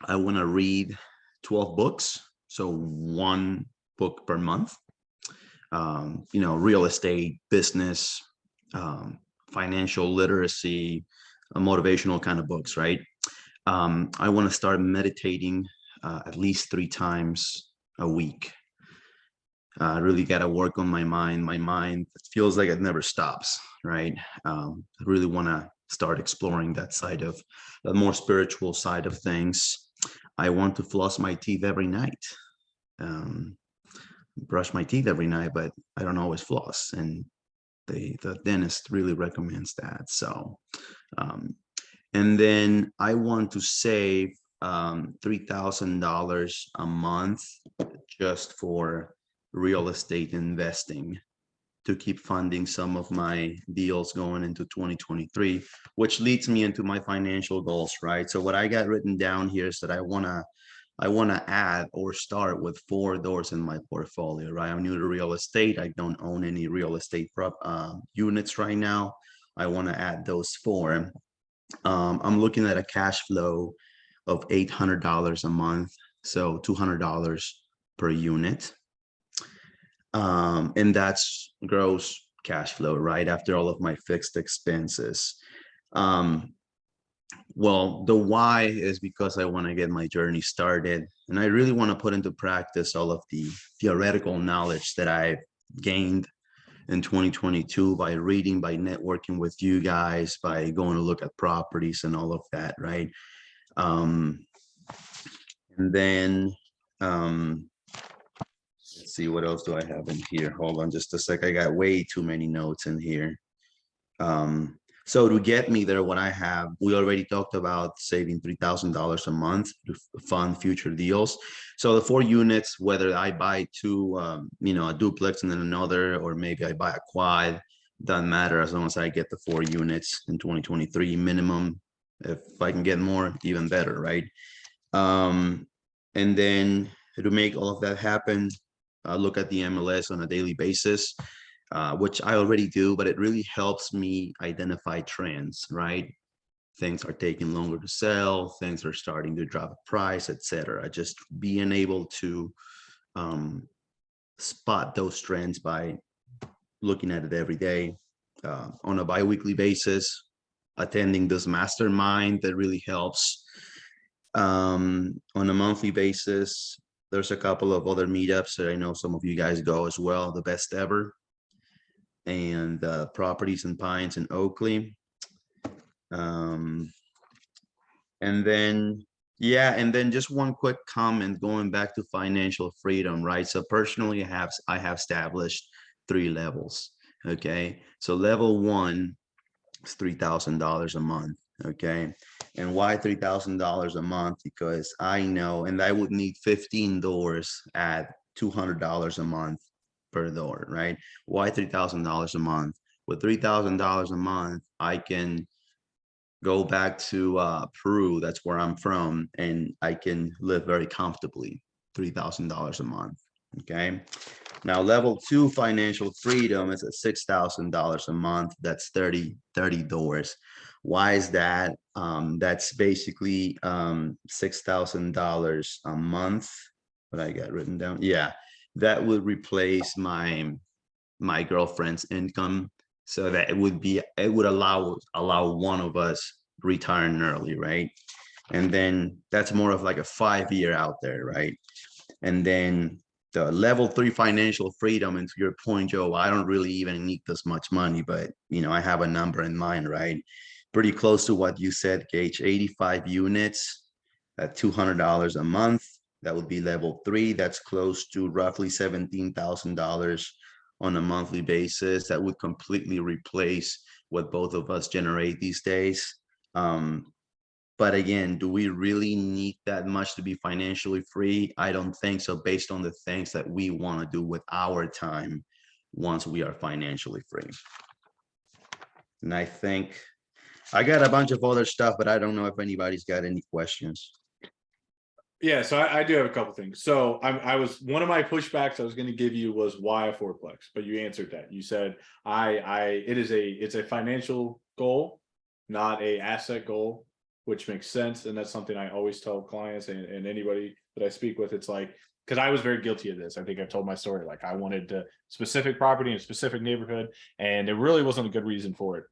want to read 12 books. So 1 book per month, real estate, business, financial literacy, motivational kind of books, right? I want to start meditating at least 3 times a week. I really got to work on my mind. My mind feels like it never stops, right? I really want to start exploring that side of the more spiritual side of things. I want to floss my teeth every night, brush my teeth every night, but I don't always floss, and the dentist really recommends that. So, and then I want to save $3,000 a month just for real estate investing to keep funding some of my deals going into 2023, which leads me into my financial goals, right? So what I got written down here is that I wanna add or start with 4 doors in my portfolio, right? I'm new to real estate. I don't own any real estate units right now. I want to add those 4. I'm looking at a cash flow of $800 a month, so $200 per unit. And that's gross cash flow, right? After all of my fixed expenses. Well, the why is because I want to get my journey started, and I really want to put into practice all of the theoretical knowledge that I've gained in 2022 by reading, by networking with you guys, by going to look at properties and all of that, right? And then Let's see, what else do I have in here? Hold on just a sec. I got way too many notes in here. So to get me there, what I have, we already talked about saving $3,000 a month to fund future deals. So the 4 units, whether I buy two, a duplex and then another, or maybe I buy a quad, doesn't matter as long as I get the 4 units in 2023 minimum. If I can get more, even better, right? And then to make all of that happen, look at the MLS on a daily basis. Which I already do, but it really helps me identify trends, right? Things are taking longer to sell, things are starting to drop a price, etc. Just being able to spot those trends by looking at it every day on a bi-weekly basis, attending this mastermind that really helps. On a monthly basis, there's a couple of other meetups that I know some of you guys go as well, the best ever, and Properties and Pines in Oakley. And then just one quick comment going back to financial freedom, right? So personally, I have established 3 levels. Okay, so level 1 is $3,000 a month. Okay, and why $3,000 a month? Because I know, and I would need 15 doors at $200 a month per door, right? Why $3,000 a month? With $3,000 a month, I can go back to Peru, that's where I'm from, and I can live very comfortably, $3,000 a month. Okay, now level 2 financial freedom is at $6,000 a month. That's 30 doors. Why is that? That's basically $6,000 a month. What I got written down, yeah, that would replace my girlfriend's income, so that it would allow one of us retiring early, right? And then that's more of like a 5-year out there, right? And then the level 3 financial freedom, and to your point, Joe, I don't really even need this much money, but I have a number in mind, right? Pretty close to what you said, Gage. 85 units at $200 a month. That would be level 3. That's close to roughly $17,000 on a monthly basis. That would completely replace what both of us generate these days. But again, do we really need that much to be financially free? I don't think so, based on the things that we want to do with our time once we are financially free. And I think I got a bunch of other stuff, but I don't know if anybody's got any questions. Yeah, so I do have a couple things. So I was, one of my pushbacks I was going to give you was why a fourplex, but you answered that. You said it's a financial goal, not a asset goal, which makes sense. And that's something I always tell clients and anybody that I speak with. It's like, because I was very guilty of this. I think I've told my story. Like, I wanted a specific property in a specific neighborhood, and there really wasn't a good reason for it,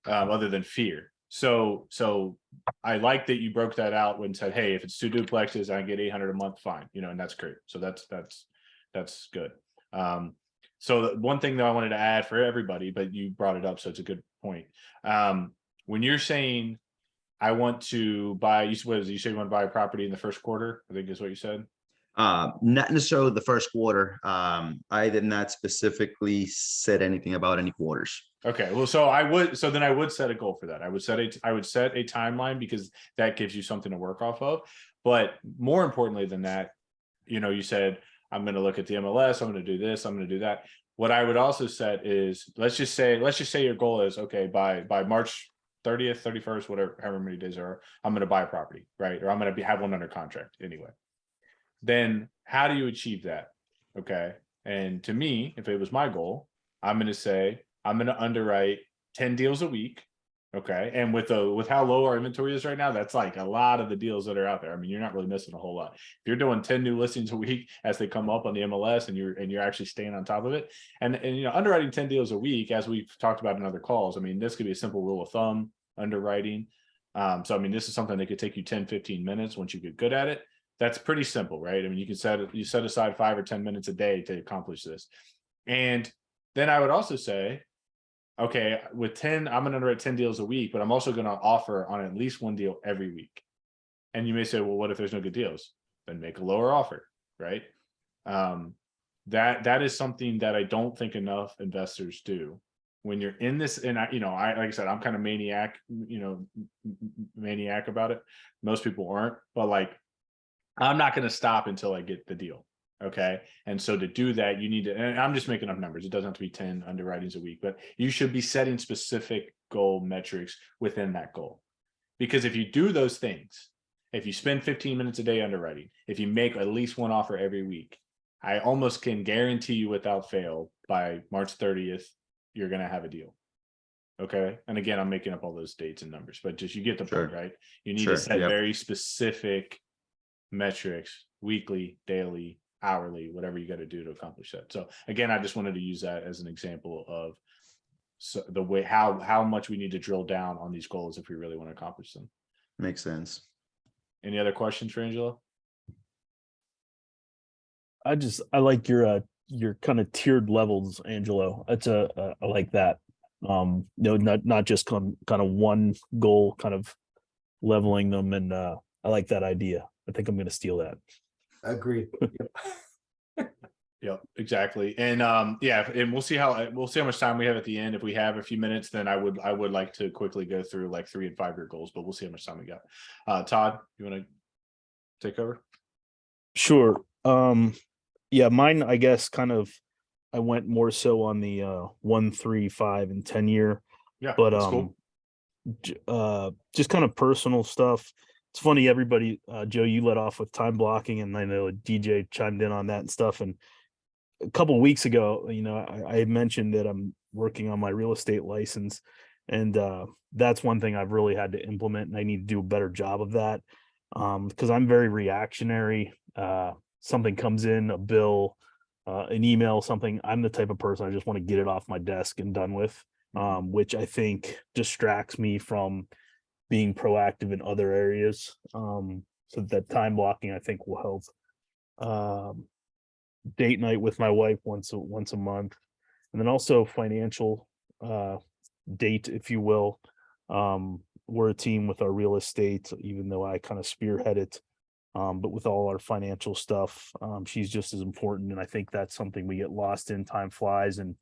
other than fear. So I like that you broke that out and said, hey, if it's 2 duplexes, I get 800 a month, fine, and that's great. So that's good. So the one thing that I wanted to add for everybody, but you brought it up, so it's a good point. When you're saying I want to buy, you said you want to buy a property in the first quarter, I think is what you said. Not necessarily the first quarter. I did not specifically said anything about any quarters. Okay, well, so I would set a goal for that. I would set a timeline, because that gives you something to work off of. But more importantly than that, you said, I'm going to look at the MLS, I'm going to do this, I'm going to do that. What I would also set is, let's just say your goal is, okay, by March 30th, 31st, whatever, however many days there are, I'm going to buy a property, right? Or I'm going to have one under contract anyway. Then how do you achieve that? Okay. And to me, if it was my goal, I'm going to say, I'm going to underwrite 10 deals a week. Okay. And with how low our inventory is right now, that's like a lot of the deals that are out there. I mean, you're not really missing a whole lot. If you're doing 10 new listings a week as they come up on the MLS, and you're actually staying on top of it, and underwriting 10 deals a week, as we've talked about in other calls, I mean, this could be a simple rule of thumb underwriting. So I mean, this is something that could take you 10-15 minutes once you get good at it. That's pretty simple, right? I mean, you set aside 5 or 10 minutes a day to accomplish this. And then I would also say, okay, with 10, I'm going to underwrite 10 deals a week, but I'm also going to offer on at least 1 deal every week. And you may say, well, what if there's no good deals? Then make a lower offer, right? that is something that I don't think enough investors do. When you're in this, and I like I said, I'm kind of maniac about it. Most people aren't, but like, I'm not going to stop until I get the deal. Okay. And so to do that, you need to, and I'm just making up numbers. It doesn't have to be 10 underwritings a week, but you should be setting specific goal metrics within that goal. Because if you do those things, if you spend 15 minutes a day underwriting, if you make at least one offer every week, I almost can guarantee you without fail by March 30th, you're going to have a deal. Okay. And again, I'm making up all those dates and numbers, but just you get the point, right? You need to set very specific metrics, weekly, daily, hourly, whatever you got to do to accomplish that. So again, I just wanted to use that as an example of the way how much we need to drill down on these goals if we really want to accomplish them. Makes sense. Any other questions for Angela? I like your kind of tiered levels, Angelo. That's I like that. No, not just kind of one goal, kind of leveling them, and I like that idea. I think I'm going to steal that. Agreed. Yep, exactly. And yeah, and we'll see how much time we have at the end. If we have a few minutes, then I would like to quickly go through like 3 and 5 year goals, but we'll see how much time we got. Todd, you want to take over? Sure. Yeah, mine, I guess, kind of, I went more so on the 1, 3, 5, and 10 year. Yeah, but that's cool. Just kind of personal stuff. It's funny, everybody, Joe, you let off with time blocking, and I know DJ chimed in on that and stuff. And a couple of weeks ago, I had mentioned that I'm working on my real estate license, and that's one thing I've really had to implement, and I need to do a better job of that, because I'm very reactionary. Something comes in, a bill, an email, something, I'm the type of person, I just want to get it off my desk and done with, which I think distracts me from being proactive in other areas. So that time blocking, I think, will help. Date night with my wife once a month, and then also financial date, if you will. We're a team with our real estate, even though I kind of spearhead it. But with all our financial stuff, she's just as important. And I think that's something we get lost in. Time flies, and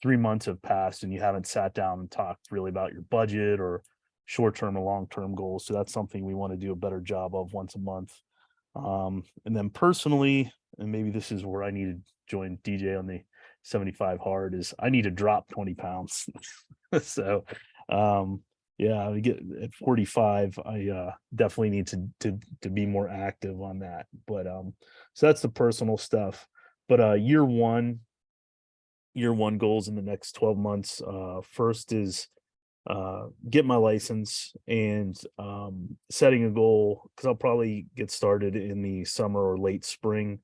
3 months have passed and you haven't sat down and talked really about your budget or short-term or long-term goals. So that's something we want to do a better job of once a month. And then personally, and maybe this is where I need to join DJ on the 75 hard, is I need to drop 20 pounds. So, yeah, I get at 45, I definitely need to be more active on that. But so that's the personal stuff. But year one goals in the next 12 months. First is get my license, and setting a goal, because I'll probably get started in the summer or late spring.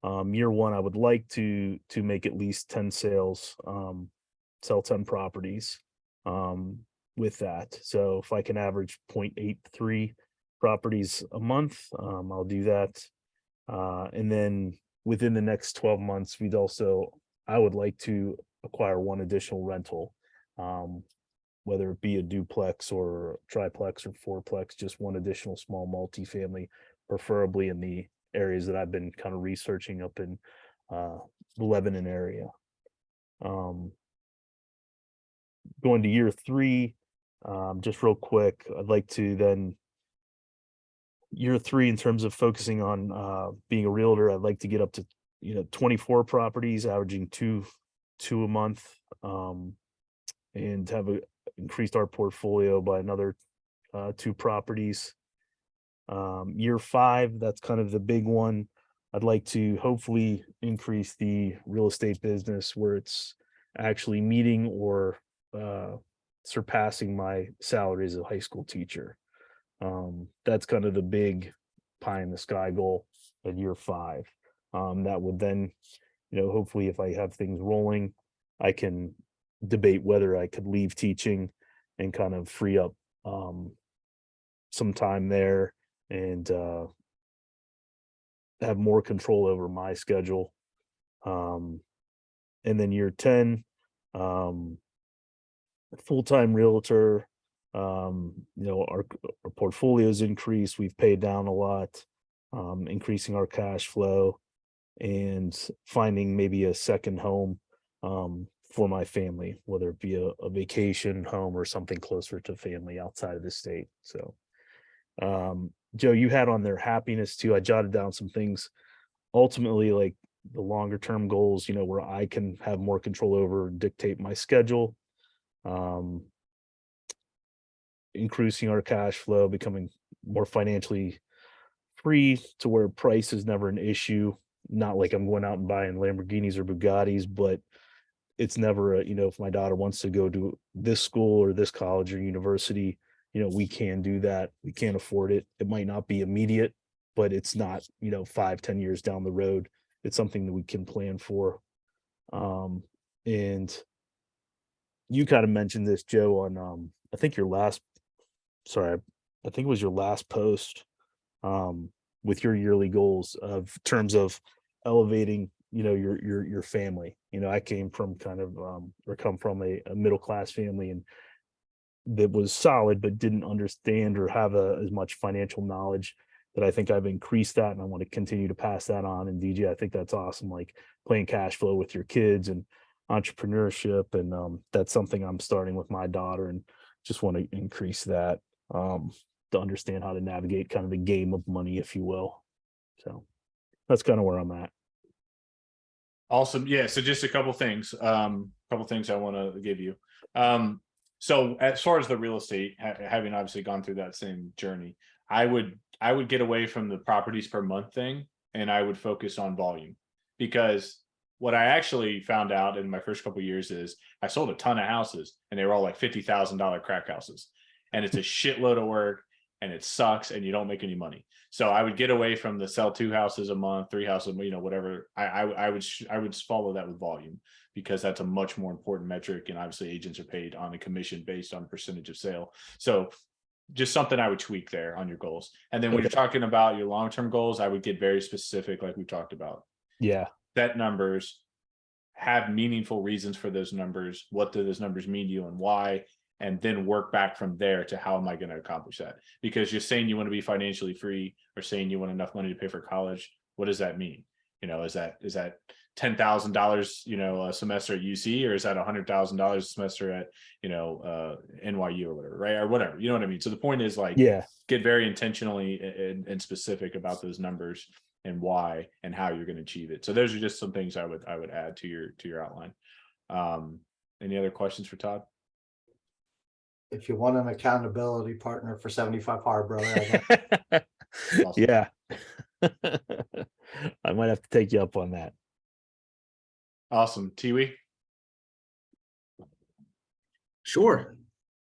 Year one, I would like to make at least 10 sales, sell 10 properties. With that, so if I can average 0.83 properties a month, I'll do that. And then within the next 12 months, I would like to acquire one additional rental, whether it be a duplex or triplex or fourplex, just one additional small multifamily, preferably in the areas that I've been kind of researching up in the Lebanon area. Going to year 3, just real quick, I'd like to then, year 3, in terms of focusing on being a realtor, I'd like to get up to 24 properties, averaging two a month, and have increased our portfolio by another 2 properties. Year 5, that's kind of the big one. I'd like to hopefully increase the real estate business where it's actually meeting or surpassing my salary as a high school teacher. That's kind of the big pie in the sky goal at year 5. That would then, hopefully, if I have things rolling, I can debate whether I could leave teaching and kind of free up some time there and have more control over my schedule. And then year 10, full-time realtor. Our portfolio's increased. We've paid down a lot, increasing our cash flow. and finding maybe a second home for my family, whether it be a vacation home or something closer to family outside of the state. So, Joe, you had on there happiness too. I jotted down some things. Ultimately, like the longer term goals, where I can have more control over and dictate my schedule, increasing our cash flow, becoming more financially free to where price is never an issue. Not like I'm going out and buying Lamborghinis or Bugattis, but it's never if my daughter wants to go to this school or this college or university, we can do that. We can't afford it. It might not be immediate, but it's not 5-10 years down the road. It's something that we can plan for. And you kind of mentioned this, Joe, on I think your last I think it was your last post with your yearly goals of terms of elevating your family. I came from kind of or come from a middle class family, and that was solid but didn't understand or have as much financial knowledge. That I think I've increased that, and I want to continue to pass that on. And DJ, I think that's awesome, like playing cash flow with your kids and entrepreneurship, and that's something I'm starting with my daughter, and just want to increase that to understand how to navigate kind of the game of money, if you will. So that's kind of where I'm at. Awesome. Yeah. So just a couple things. I want to give you. So as far as the real estate, having obviously gone through that same journey, I would get away from the properties per month thing, and I would focus on volume, because what I actually found out in my first couple of years is I sold a ton of houses, and they were all like $50,000 crack houses, and it's a shitload of work, and it sucks, and you don't make any money. So I would get away from the sell 2 houses a month, 3 houses, whatever. I would follow that with volume, because that's a much more important metric. And obviously agents are paid on a commission based on percentage of sale. So just something I would tweak there on your goals. And then when you're talking about your long-term goals, I would get very specific, like we talked about. Yeah. Set numbers, have meaningful reasons for those numbers. What do those numbers mean to you and why? And then work back from there to how am I going to accomplish that? Because you're saying you want to be financially free, or saying you want enough money to pay for college. What does that mean? Is that $10,000, a semester at UC, or is that $100,000 a semester at, NYU or whatever, right? Or whatever, you know what I mean? So the point is, like, get very intentionally and specific about those numbers and why and how you're going to achieve it. So those are just some things I would add to your outline. Any other questions for Todd? If you want an accountability partner for 75 hard, brother, I Awesome. Yeah. I might have to take you up on that. Awesome. Tiwi? Sure.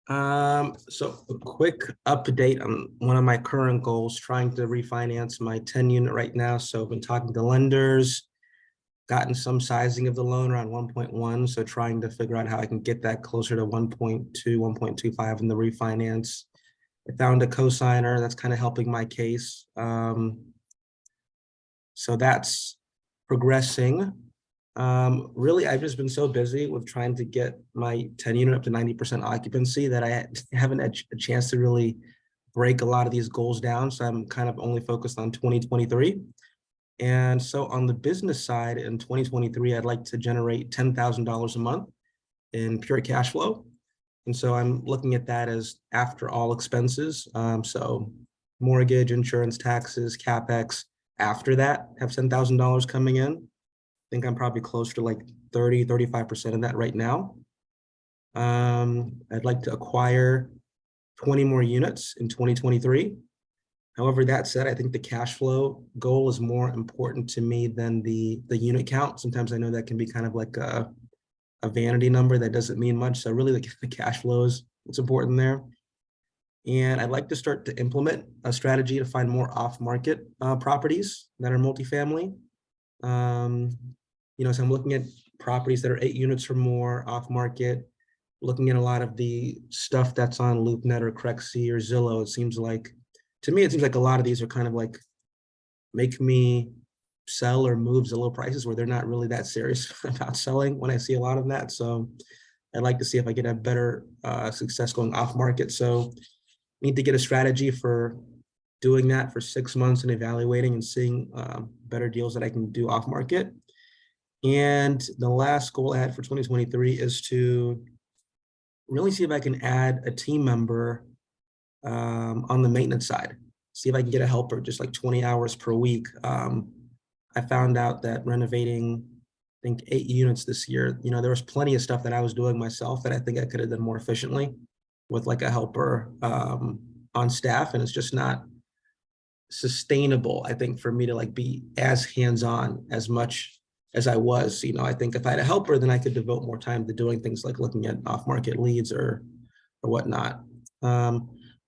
So a quick update on one of my current goals, trying to refinance my 10 unit right now. So I've been talking to lenders, gotten some sizing of the loan around 1.1. So trying to figure out how I can get that closer to 1.2, 1.25 in the refinance. I found a cosigner that's kind of helping my case. So that's progressing. Really, I've just been so busy with trying to get my 10 unit up to 90% occupancy that I haven't had a chance to really break a lot of these goals down. So I'm kind of only focused on 2023. And so on the business side in 2023, I'd like to generate $10,000 a month in pure cash flow. And so I'm looking at that as after all expenses. So mortgage, insurance, taxes, CapEx, after that have $10,000 coming in. I think I'm probably close to like 30-35% of that right now. I'd like to acquire 20 more units in 2023. However, that said, I think the cash flow goal is more important to me than the unit count. Sometimes I know that can be kind of like a vanity number that doesn't mean much. So really, like, the cash flow is what's important there. And I'd like to start to implement a strategy to find more off-market properties that are multifamily. So I'm looking at properties that are 8 units or more off-market, looking at a lot of the stuff that's on LoopNet or Crexi or Zillow. To me, it seems like a lot of these are kind of like make me sell or move Zillow prices where they're not really that serious about selling when I see a lot of that. So I'd like to see if I can have better success going off market. So I need to get a strategy for doing that for 6 months and evaluating and seeing better deals that I can do off market. And the last goal I had for 2023 is to really see if I can add a team member on the maintenance side. See if I can get a helper, just like 20 hours per week. I found out that renovating, I think 8 units this year, there was plenty of stuff that I was doing myself that I think I could have done more efficiently with like a helper on staff. And it's just not sustainable, I think, for me to like be as hands-on as much as I was. I think if I had a helper, then I could devote more time to doing things like looking at off-market leads or whatnot.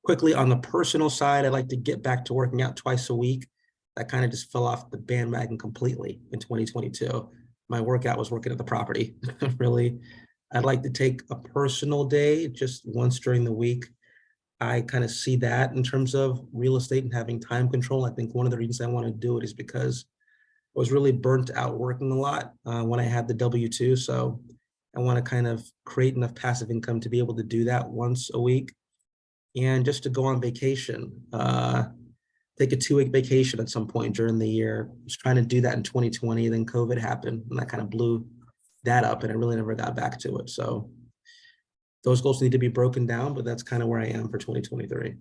Quickly on the personal side, I'd like to get back to working out twice a week. That kind of just fell off the bandwagon completely in 2022. My workout was working at the property. Really, I'd like to take a personal day just once during the week. I kind of see that in terms of real estate and having time control. I think one of the reasons I want to do it is because I was really burnt out working a lot when I had the W-2. So I want to kind of create enough passive income to be able to do that once a week. And just to go on vacation, take a 2-week vacation at some point during the year. I was trying to do that in 2020, then COVID happened and that kind of blew that up and I really never got back to it. So those goals need to be broken down, but that's kind of where I am for 2023.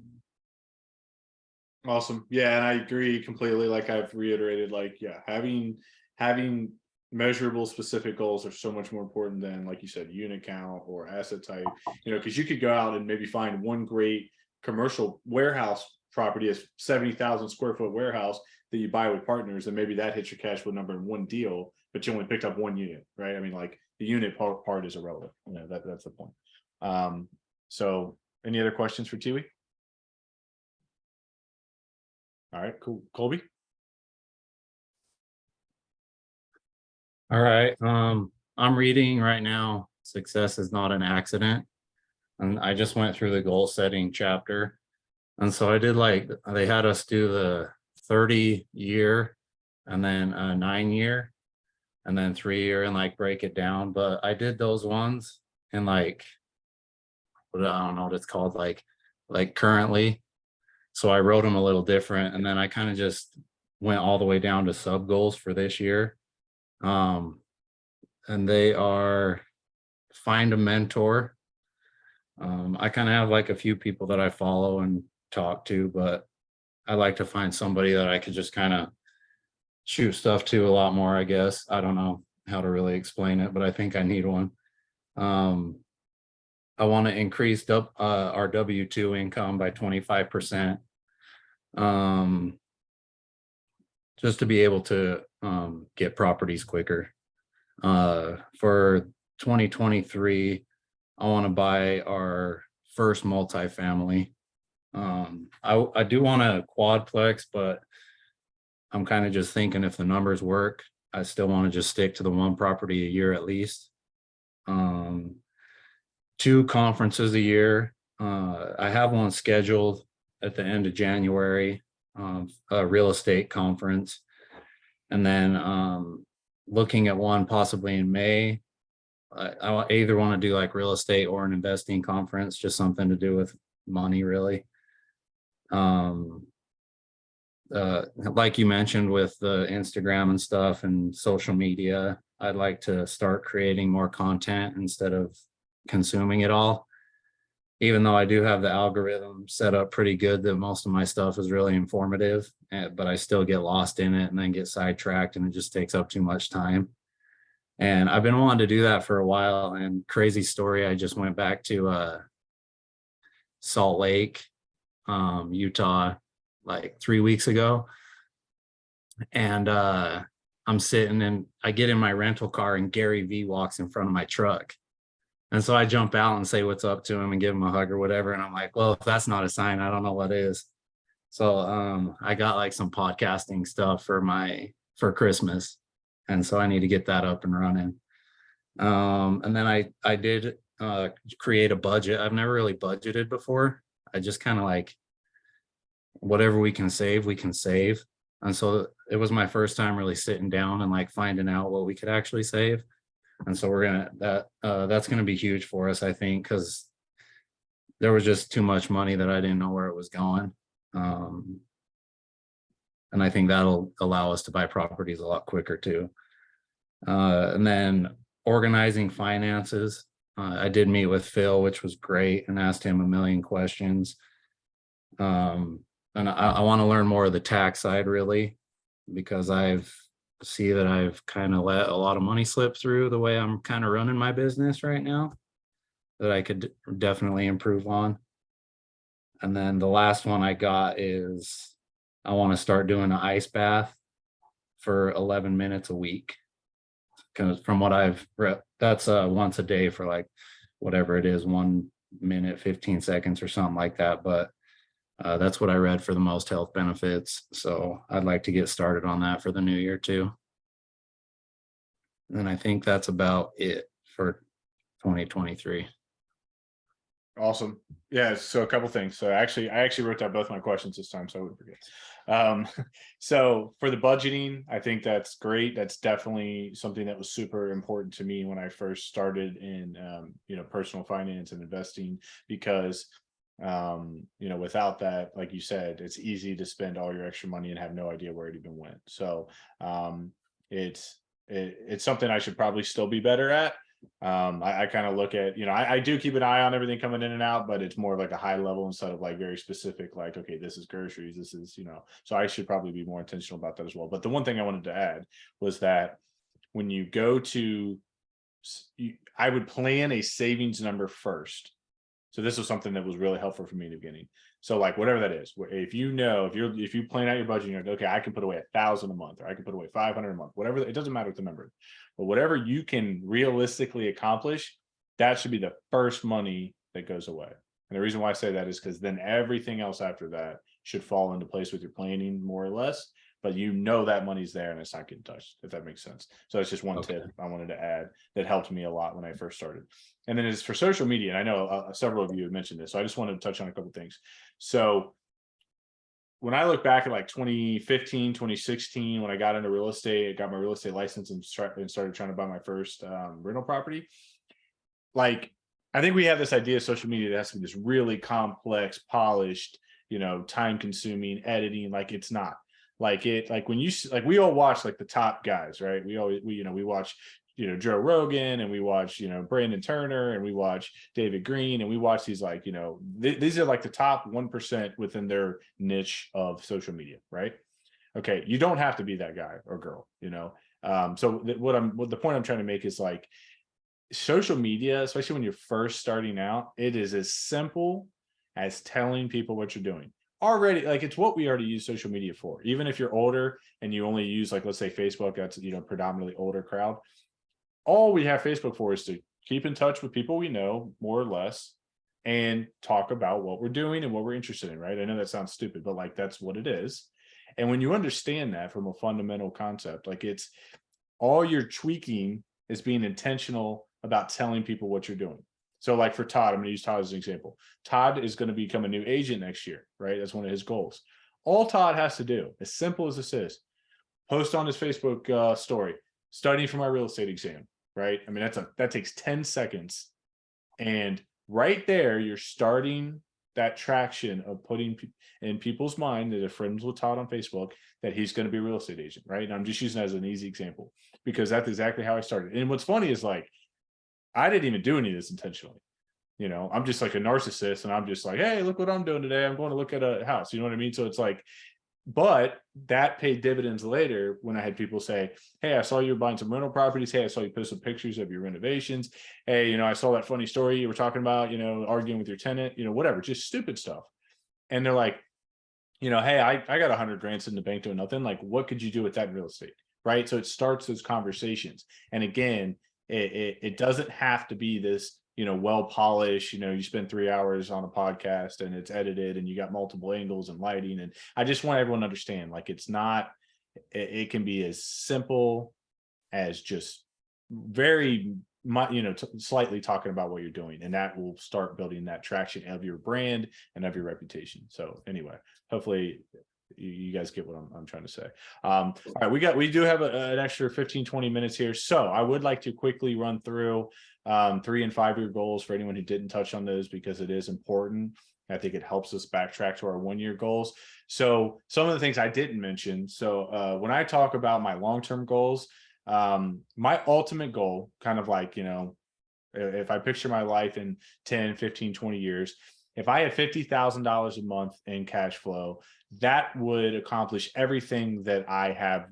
Awesome. Yeah, and I agree completely. Like I've reiterated, like, yeah, having measurable specific goals are so much more important than, like you said, unit count or asset type, because you could go out and maybe find one great commercial warehouse property, a 70,000 square foot warehouse that you buy with partners, and maybe that hits your cash flow number in one deal, but you only picked up one unit, right? I mean, like the unit part is irrelevant. That's the point. So any other questions for Tiwi? All right, cool. Colby? All right. I'm reading right now, Success is Not an Accident. And I just went through the goal setting chapter. And so I did they had us do the 30-year and then a 9-year and then 3-year and break it down. But I did those ones and I don't know what it's called, like currently. So I wrote them a little different. And then I kind of just went all the way down to sub goals for this year. And they are find a mentor. I kind of have a few people that I follow and talk to, but I like to find somebody that I could just kind of shoot stuff to a lot more, I guess. I don't know how to really explain it, but I think I need one. I want to increase our W-2 income by 25%. Just to be able to get properties quicker. For 2023, I want to buy our first multifamily. I do want a quadplex, but I'm kind of just thinking if the numbers work, I still want to just stick to the one property a year at least. 2 conferences a year. I have one scheduled at the end of January, a real estate conference. And then looking at one possibly in May. I either want to do real estate or an investing conference, just something to do with money, really. Like you mentioned with the Instagram and stuff and social media, I'd like to start creating more content instead of consuming it all. Even though I do have the algorithm set up pretty good that most of my stuff is really informative, but I still get lost in it and then get sidetracked and it just takes up too much time. And I've been wanting to do that for a while. And crazy story, I just went back to Salt Lake, Utah, 3 weeks ago. And I'm sitting and I get in my rental car and Gary Vee walks in front of my truck. And so I jump out and say what's up to him and give him a hug or whatever. And I'm like, well, if that's not a sign, I don't know what is. So I got some podcasting stuff for Christmas. And so I need to get that up and running. And then I did create a budget. I've never really budgeted before. I just kind of whatever we can save, we can save. And so it was my first time really sitting down and finding out what we could actually save. And so that's gonna be huge for us, I think, because there was just too much money that I didn't know where it was going. And I think that'll allow us to buy properties a lot quicker too. And then organizing finances. I did meet with Phil, which was great, and asked him a million questions. And I want to learn more of the tax side really, because I've kind of let a lot of money slip through the way I'm kind of running my business right now that I could definitely improve on. And then the last one I got is I want to start doing an ice bath for 11 minutes a week. Because from what I've read, that's once a day for like whatever it is, 1 minute, 15 seconds or something like that. But that's what I read for the most health benefits. So I'd like to get started on that for the new year too. And I think that's about it for 2023. Awesome. Yeah. So a couple things. So I actually wrote down both my questions this time, so I wouldn't forget. So for the budgeting, I think that's great. That's definitely something that was super important to me when I first started in, personal finance and investing, because, without that, like you said, it's easy to spend all your extra money and have no idea where it even went. So, it's something I should probably still be better at. I kind of look at, I do keep an eye on everything coming in and out, but it's more of like a high level instead of like very specific, like, okay, this is groceries, this is, so I should probably be more intentional about that as well. But the one thing I wanted to add was that when you go to, I would plan a savings number first. So this was something that was really helpful for me in the beginning. So like whatever that is, if you plan out your budget, you're like, okay, I can put away 1,000 a month, or I can put away 500 a month, whatever, it doesn't matter what the number is, but whatever you can realistically accomplish, that should be the first money that goes away. And the reason why I say that is because then everything else after that should fall into place with your planning more or less, but that money's there and it's not getting touched, if that makes sense. So it's just one tip I wanted to add that helped me a lot when I first started. And then as for social media, and I know several of you have mentioned this, so I just wanted to touch on a couple of things. So when I look back at like 2015, 2016, when I got into real estate, got my real estate license and started trying to buy my first rental property, like, I think we have this idea of social media that has to be this really complex, polished, time consuming, editing. Like it's not. Like we all watch like the top guys, right? We watch, Joe Rogan, and we watch, Brandon Turner, and we watch David Green, and we watch these like, these are like the top 1% within their niche of social media, right? Okay, you don't have to be that guy or girl, So the point I'm trying to make is like social media, especially when you're first starting out, it is as simple as telling people what you're doing. Already, like it's what we already use social media for. Even if you're older and you only use, like, let's say Facebook, that's predominantly older crowd. All we have Facebook for is to keep in touch with people we know, more or less, and talk about what we're doing and what we're interested in, right? I know that sounds stupid, but like that's what it is. And when you understand that from a fundamental concept, like it's all you're tweaking is being intentional about telling people what you're doing. So like for Todd, I'm going to use Todd as an example. Todd is going to become a new agent next year, right? That's one of his goals. All Todd has to do, as simple as this is, post on his Facebook story, studying for my real estate exam, right? I mean, that takes 10 seconds. And right there, you're starting that traction of putting in people's mind that are friends with Todd on Facebook that he's going to be a real estate agent, right? And I'm just using that as an easy example because that's exactly how I started. And what's funny is like, I didn't even do any of this intentionally. I'm just like a narcissist and I'm just like, hey, look what I'm doing today. I'm going to look at a house. You know what I mean? So it's like, but that paid dividends later when I had people say, hey, I saw you were buying some rental properties. Hey, I saw you post some pictures of your renovations. Hey, I saw that funny story you were talking about, arguing with your tenant, whatever, just stupid stuff. And they're like, hey, I got 100 grand in the bank doing nothing. Like, what could you do with that in real estate? Right. So it starts those conversations. And again, it doesn't have to be this, well polished, you spend 3 hours on a podcast and it's edited and you got multiple angles and lighting. And I just want everyone to understand, like, it's not, it can be as simple as just very, slightly talking about what you're doing. And that will start building that traction of your brand and of your reputation. So anyway, hopefully you guys get what I'm trying to say. All right, we do have an extra 15-20 minutes here, so I would like to quickly run through 3 and 5 year goals for anyone who didn't touch on those, because it is important. I think it helps us backtrack to our 1-year goals. So some of the things I didn't mention. So when I talk about my long-term goals, my ultimate goal, kind of like, if I picture my life in 10, 15, 20 years, if I had $50,000 a month in cash flow, that would accomplish everything that I have,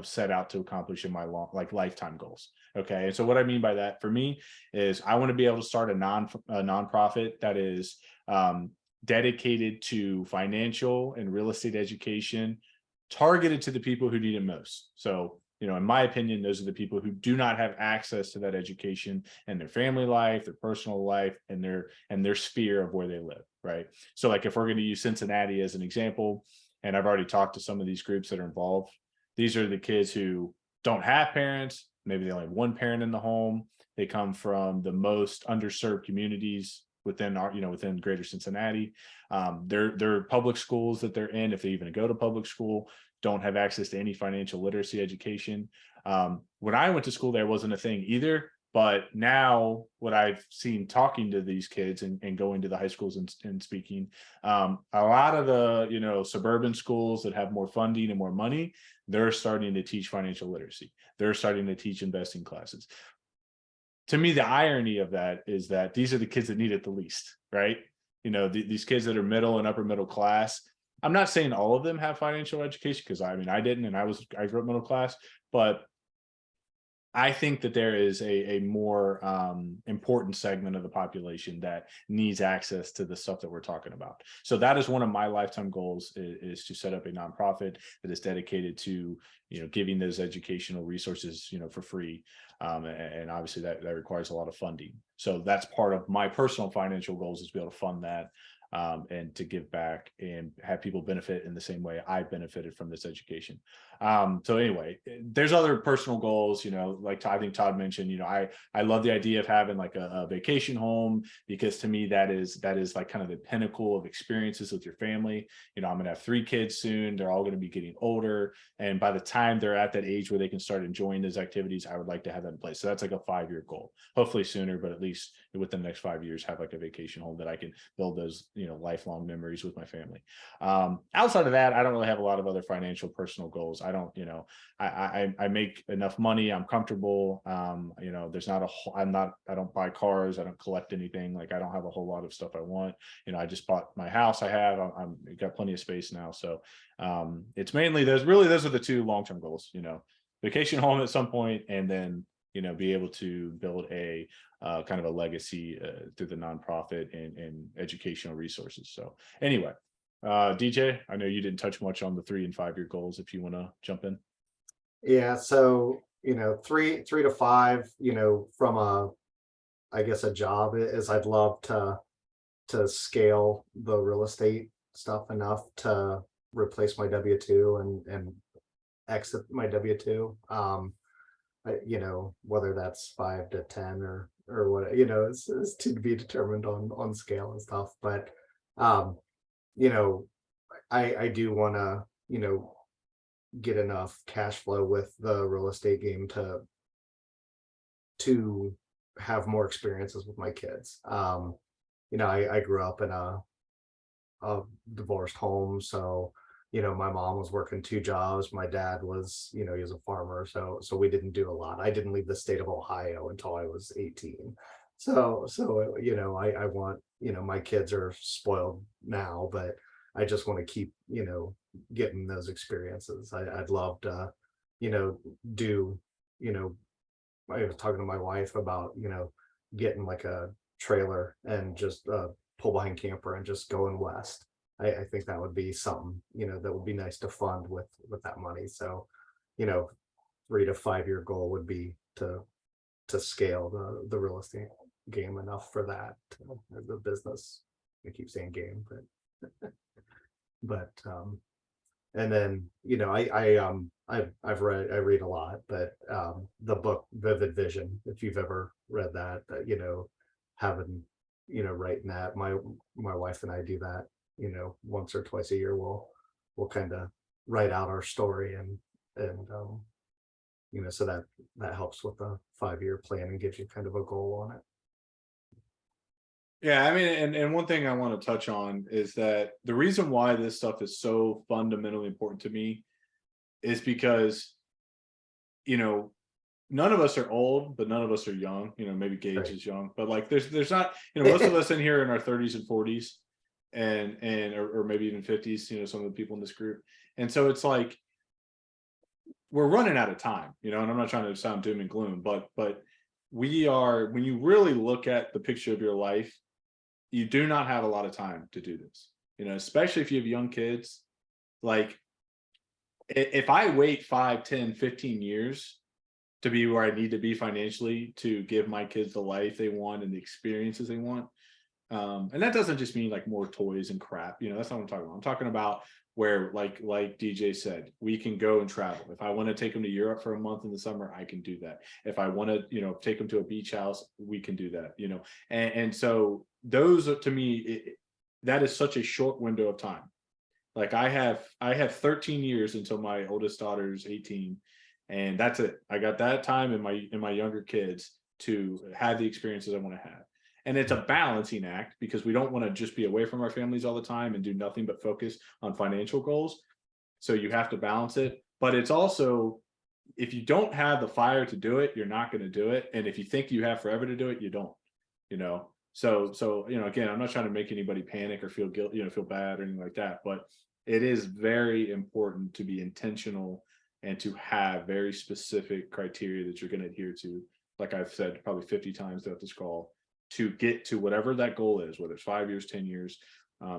set out to accomplish in my lifetime goals. Okay. And so what I mean by that for me is I want to be able to start a nonprofit that is dedicated to financial and real estate education, targeted to the people who need it most. So, in my opinion, those are the people who do not have access to that education in their family life, their personal life, and their sphere of where they live, right? So like if we're going to use Cincinnati as an example, and I've already talked to some of these groups that are involved, these are the kids who don't have parents, maybe they only have one parent in the home. They come from the most underserved communities within within greater Cincinnati. Their public schools that they're in, if they even go to public school, don't have access to any financial literacy education. When I went to school, there wasn't a thing either. But now what I've seen talking to these kids and going to the high schools and speaking, a lot of the, suburban schools that have more funding and more money, they're starting to teach financial literacy. They're starting to teach investing classes. To me, the irony of that is that these are the kids that need it the least, right? These kids that are middle and upper middle class. I'm not saying all of them have financial education, because I didn't, and I grew up middle class, but I think that there is a more important segment of the population that needs access to the stuff that we're talking about. So that is one of my lifetime goals, is to set up a nonprofit that is dedicated to, giving those educational resources, for free. And obviously that requires a lot of funding. So that's part of my personal financial goals, is to be able to fund that. And to give back and have people benefit in the same way I benefited from this education. So anyway, there's other personal goals, like I think Todd mentioned, I love the idea of having like a vacation home, because to me, that is like kind of the pinnacle of experiences with your family. I'm going to have 3 kids soon. They're all going to be getting older. And by the time they're at that age where they can start enjoying those activities, I would like to have that in place. So that's like a 5-year goal, hopefully sooner, but at least within the next 5 years, have like a vacation home that I can build those, lifelong memories with my family. Outside of that, I don't really have a lot of other financial personal goals. I don't, I make enough money. I'm comfortable. There's not I don't buy cars. I don't collect anything. Like I don't have a whole lot of stuff I want. I just bought my house. I'm got plenty of space now. So it's mainly those are the 2 long-term goals, vacation home at some point, and then, be able to build a kind of a legacy through the nonprofit and educational resources. So anyway, DJ, I know you didn't touch much on the 3 and 5-year goals. If you want to jump in. Yeah. So, 3 to 5, from a job is I'd love to scale the real estate stuff enough to replace my W-2 and exit my W-2. Whether that's 5 to 10 or what, it's to be determined on scale and stuff. But, I do want to, get enough cash flow with the real estate game to have more experiences with my kids. I grew up in a divorced home. So, my mom was working 2 jobs. My dad was, he was a farmer. So we didn't do a lot. I didn't leave the state of Ohio until I was 18. So, I want, my kids are spoiled now, but I just want to keep, getting those experiences. I'd love to, do, I was talking to my wife about, getting like a trailer and just pull behind camper and just going west. I think that would be something, that would be nice to fund with that money. So, 3 to 5-year goal would be to scale the real estate game enough for that, the business. I keep saying game, but and then, I read a lot, but the book Vivid Vision, if you've ever read that, having, writing that, my wife and I do that, once or twice a year. We'll kind of write out our story and so that helps with the 5-year plan and gives you kind of a goal on it. Yeah, I mean, and one thing I want to touch on is that the reason why this stuff is so fundamentally important to me is because, you know, none of us are old, but none of us are young. You know, maybe Gage Right. is young, but like there's not, you know, most of us in here in our 30s and 40s and or maybe even 50s, you know, some of the people in this group. And so it's like we're running out of time, you know, and I'm not trying to sound doom and gloom, but we are, when you really look at the picture of your life, you do not have a lot of time to do this, you know, especially if you have young kids. Like if I wait 5, 10, 15 years to be where I need to be financially to give my kids the life they want and the experiences they want. And that doesn't just mean like more toys and crap, you know, that's not what I'm talking about. I'm talking about where like DJ said, we can go and travel. If I want to take them to Europe for a month in the summer, I can do that. If I want to, you know, take them to a beach house, we can do that, you know. And so those are, to me, that is such a short window of time. Like I have 13 years until my oldest daughter's 18, and that's it. I got that time in my younger kids to have the experiences I want to have. And it's a balancing act because we don't want to just be away from our families all the time and do nothing but focus on financial goals. So you have to balance it. But it's also, if you don't have the fire to do it, you're not going to do it. And if you think you have forever to do it, you don't, you know. So you know, again, I'm not trying to make anybody panic or feel guilt, you know, feel bad or anything like that, but it is very important to be intentional and to have very specific criteria that you're going to adhere to, like I've said probably 50 times throughout this call, to get to whatever that goal is, whether it's 5 years, 10 years.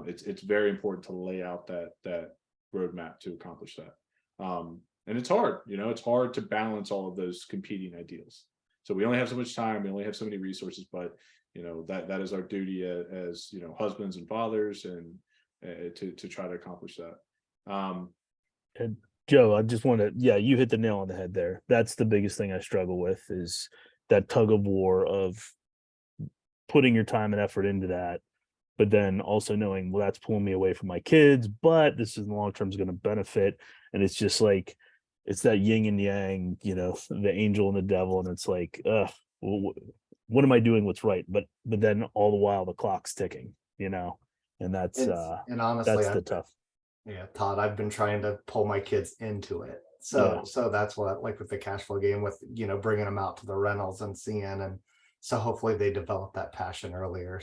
It's very important to lay out that roadmap to accomplish that. And it's hard, you know, it's hard to balance all of those competing ideals. So we only have so much time, we only have so many resources, but you know, that is our duty as, you know, husbands and fathers, and to try to accomplish that. And Joe, I just want to, yeah, you hit the nail on the head there. That's the biggest thing I struggle with, is that tug of war of putting your time and effort into that, but then also knowing, well, that's pulling me away from my kids, but this is in the long term is going to benefit. And it's just like, it's that yin and yang, you know, the angel and the devil. And it's like, well, what am I doing? What's right? But then all the while the clock's ticking, you know, and that's And honestly, the tough. yeah, Todd, I've been trying to pull my kids into it. Yeah. So that's what, like with the cash flow game, with, you know, bringing them out to the rentals and seeing, and so hopefully they develop that passion earlier.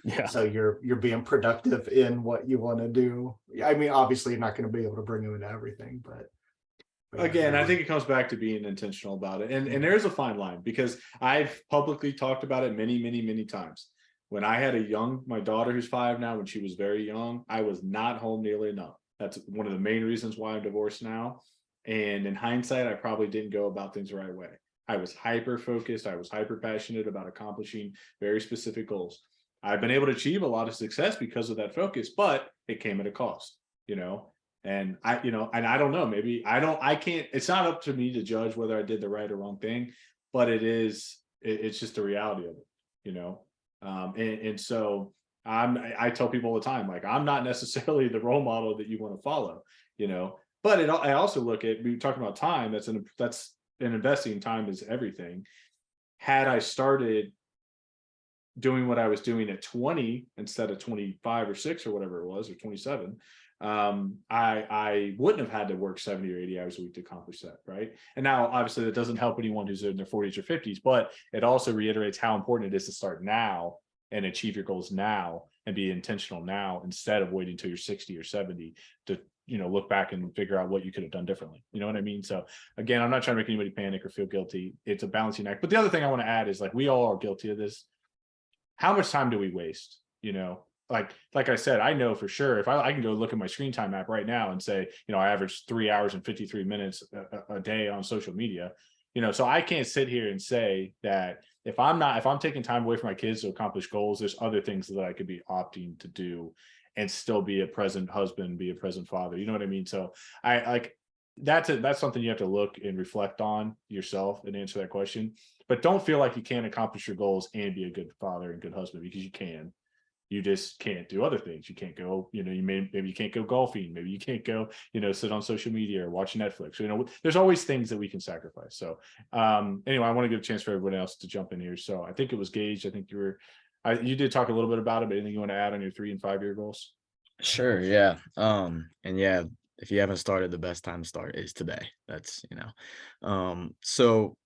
Yeah. So you're being productive in what you want to do. I mean, obviously you're not going to be able to bring them into everything, but yeah, Again, I you're- think it comes back to being intentional about it. And there's a fine line, because I've publicly talked about it many, many, many times. When I had my daughter who's 5 now, when she was very young, I was not home nearly enough. That's one of the main reasons why I'm divorced now. And in hindsight, I probably didn't go about things the right way. I was hyper focused. I was hyper passionate about accomplishing very specific goals. I've been able to achieve a lot of success because of that focus, but it came at a cost, you know. And and I don't know, maybe I can't, it's not up to me to judge whether I did the right or wrong thing, but it's just the reality of it, you know. And so I tell people all the time, like, I'm not necessarily the role model that you want to follow, you know. But I also look at, we talking about time, that's an investing time is everything. Had I started doing what I was doing at 20 instead of 25 or 6 or whatever it was, or 27, I wouldn't have had to work 70 or 80 hours a week to accomplish that, right? And now obviously that doesn't help anyone who's in their 40s or 50s, but it also reiterates how important it is to start now and achieve your goals now and be intentional now, instead of waiting until you're 60 or 70 to, you know, look back and figure out what you could have done differently. You know what I mean? So again, I'm not trying to make anybody panic or feel guilty. It's a balancing act. But the other thing I want to add is, like, we all are guilty of this. How much time do we waste? You know, like I said, I know for sure, if I can go look at my screen time app right now and say, you know, I average 3 hours and 53 minutes a day on social media, you know, so I can't sit here and say that if I'm taking time away from my kids to accomplish goals, there's other things that I could be opting to do and still be a present husband, be a present father. You know what I mean? So that's something you have to look and reflect on yourself and answer that question. But don't feel like you can't accomplish your goals and be a good father and good husband, because you can. You just can't do other things. You can't go, you know, maybe you can't go golfing. Maybe you can't go, you know, sit on social media or watch Netflix. You know, there's always things that we can sacrifice. So anyway, I want to give a chance for everyone else to jump in here. So I think it was Gage. I think you were You did talk a little bit about it, but anything you want to add on your 3 and 5 year goals? Sure, yeah. And yeah, if you haven't started, the best time to start is today. That's, so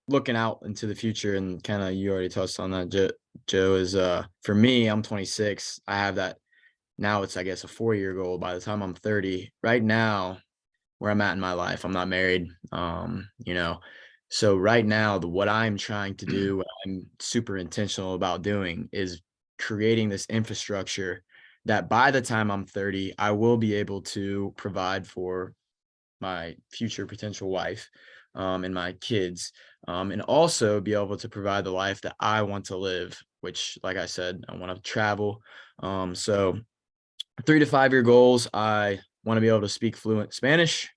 looking out into the future, and kind of you already touched on that, Joe, is for me, I'm 26. I have that now. It's, I guess, a 4-year goal. By the time I'm 30, right now, where I'm at in my life, I'm not married. So right now, what I'm trying to do, what I'm super intentional about doing, is creating this infrastructure that by the time I'm 30, I will be able to provide for my future potential wife, and my kids, and also be able to provide the life that I want to live, which, like I said, I want to travel. So 3 to 5 year goals, I want to be able to speak fluent Spanish.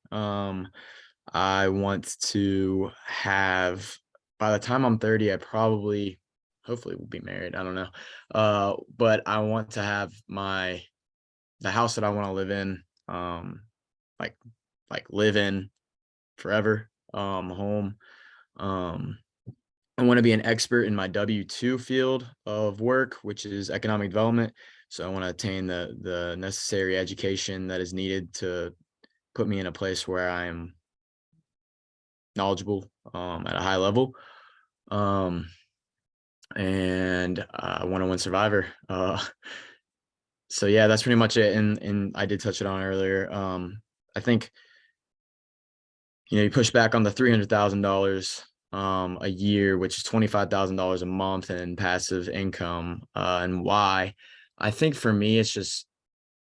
I want to have, by the time I'm 30, I probably, hopefully will be married. I don't know. But I want to have the house that I want to live in, like, live in forever, home. I want to be an expert in my W-2 field of work, which is economic development. So I want to attain the necessary education that is needed to put me in a place where I am knowledgeable, at a high level. And I want to win Survivor. So yeah, that's pretty much it. And I did touch it on earlier. I think, you push back on the $300,000 a year, which is $25,000 a month in passive income, and why. I think for me, it's just,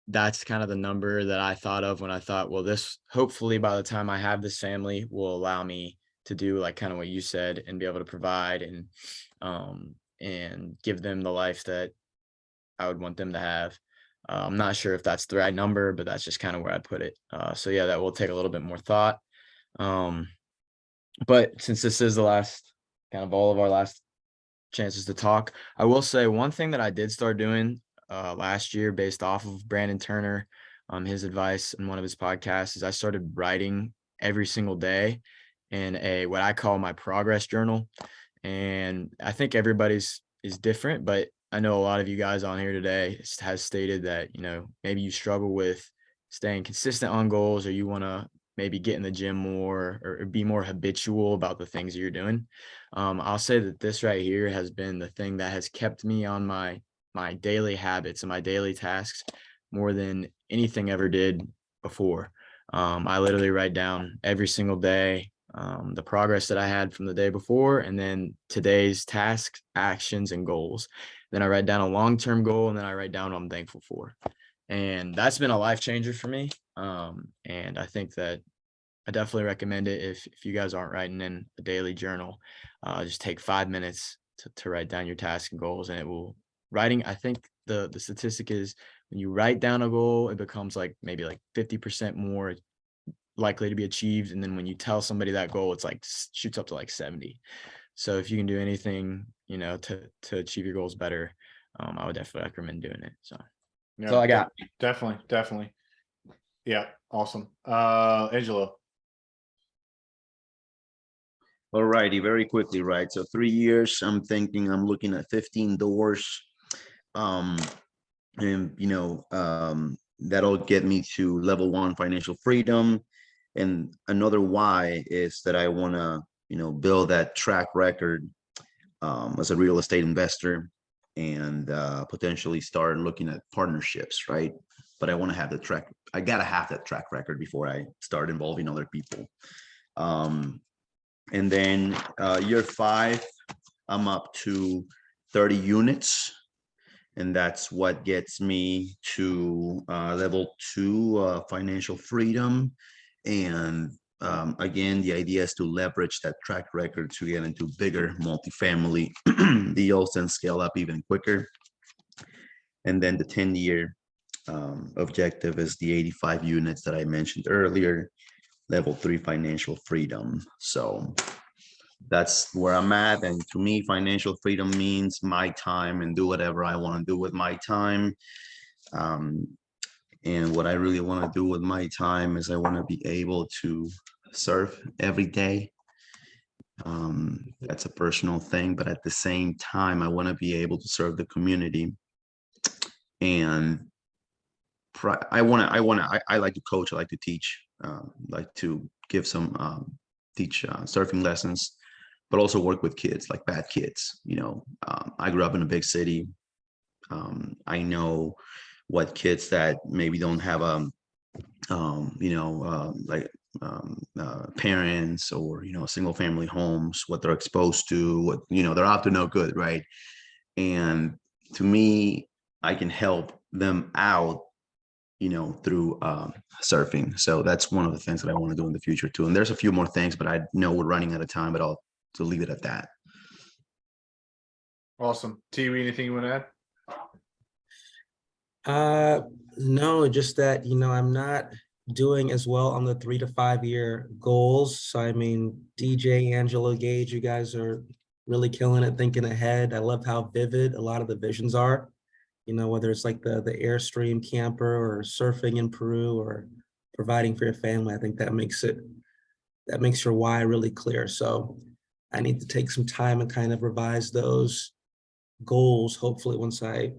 that's kind of the number that I thought of when I thought, well, this, hopefully by the time I have this family, will allow me to do like kind of what you said, and be able to provide and give them the life that I would want them to have. I'm not sure if that's the right number, but that's just kind of where I put it. So yeah, that will take a little bit more thought. But since this is the last, kind of all of our last chances to talk, I will say one thing that I did start doing last year, based off of Brandon Turner, his advice in one of his podcasts, is I started writing every single day in what I call my progress journal. And I think everybody's is different, but I know a lot of you guys on here today has stated that, maybe you struggle with staying consistent on goals, or you want to maybe get in the gym more, or be more habitual about the things that you're doing. I'll say that this right here has been the thing that has kept me on my daily habits and my daily tasks more than anything ever did before. I literally write down every single day the progress that I had from the day before, and then today's tasks, actions, and goals. Then I write down a long-term goal, and then I write down what I'm thankful for. And that's been a life changer for me. And I think that I definitely recommend it if you guys aren't writing in a daily journal. Just take 5 minutes to write down your tasks and goals, and it will, I think the statistic is, when you write down a goal, it becomes like maybe like 50% more likely to be achieved. And then when you tell somebody that goal, it's like shoots up to like 70. So if you can do anything, to achieve your goals better, I would definitely recommend doing it. So that's all I got. Definitely. Yeah. Awesome. Angelo. All righty, very quickly, right? So 3 years, I'm looking at 15 doors. And that'll get me to level 1 financial freedom. And another why is that I want to, build that track record as a real estate investor, and potentially start looking at partnerships, right? But I want to have I got to have that track record before I start involving other people. And then year 5, I'm up to 30 units. And that's what gets me to level 2 financial freedom. And again, the idea is to leverage that track record to get into bigger multifamily deals and scale up even quicker. And then the 10-year objective is the 85 units that I mentioned earlier, level 3 financial freedom. So that's where I'm at. And to me, financial freedom means my time and do whatever I want to do with my time. And what I really want to do with my time is I want to be able to surf every day That's a personal thing, but at the same time, I want to be able to serve the community. And I like to coach, I like to teach, like to give some, teach surfing lessons, but also work with kids, like bad kids. I grew up in a big city. I know what kids that maybe don't have parents, or single family homes, what they're exposed to, what they're out to no good, right? And to me, I can help them out through surfing. So that's one of the things that I want to do in the future too. And there's a few more things, but I know we're running out of time, but I'll to leave it at that. Awesome. Tiwi, anything you want to add? No, just that, I'm not doing as well on the 3 to 5 year goals. So I mean, DJ, Angelo, Gage, you guys are really killing it, thinking ahead. I love how vivid a lot of the visions are, whether it's like the Airstream camper or surfing in Peru or providing for your family. I think that makes your why really clear. So I need to take some time and kind of revise those goals, hopefully once I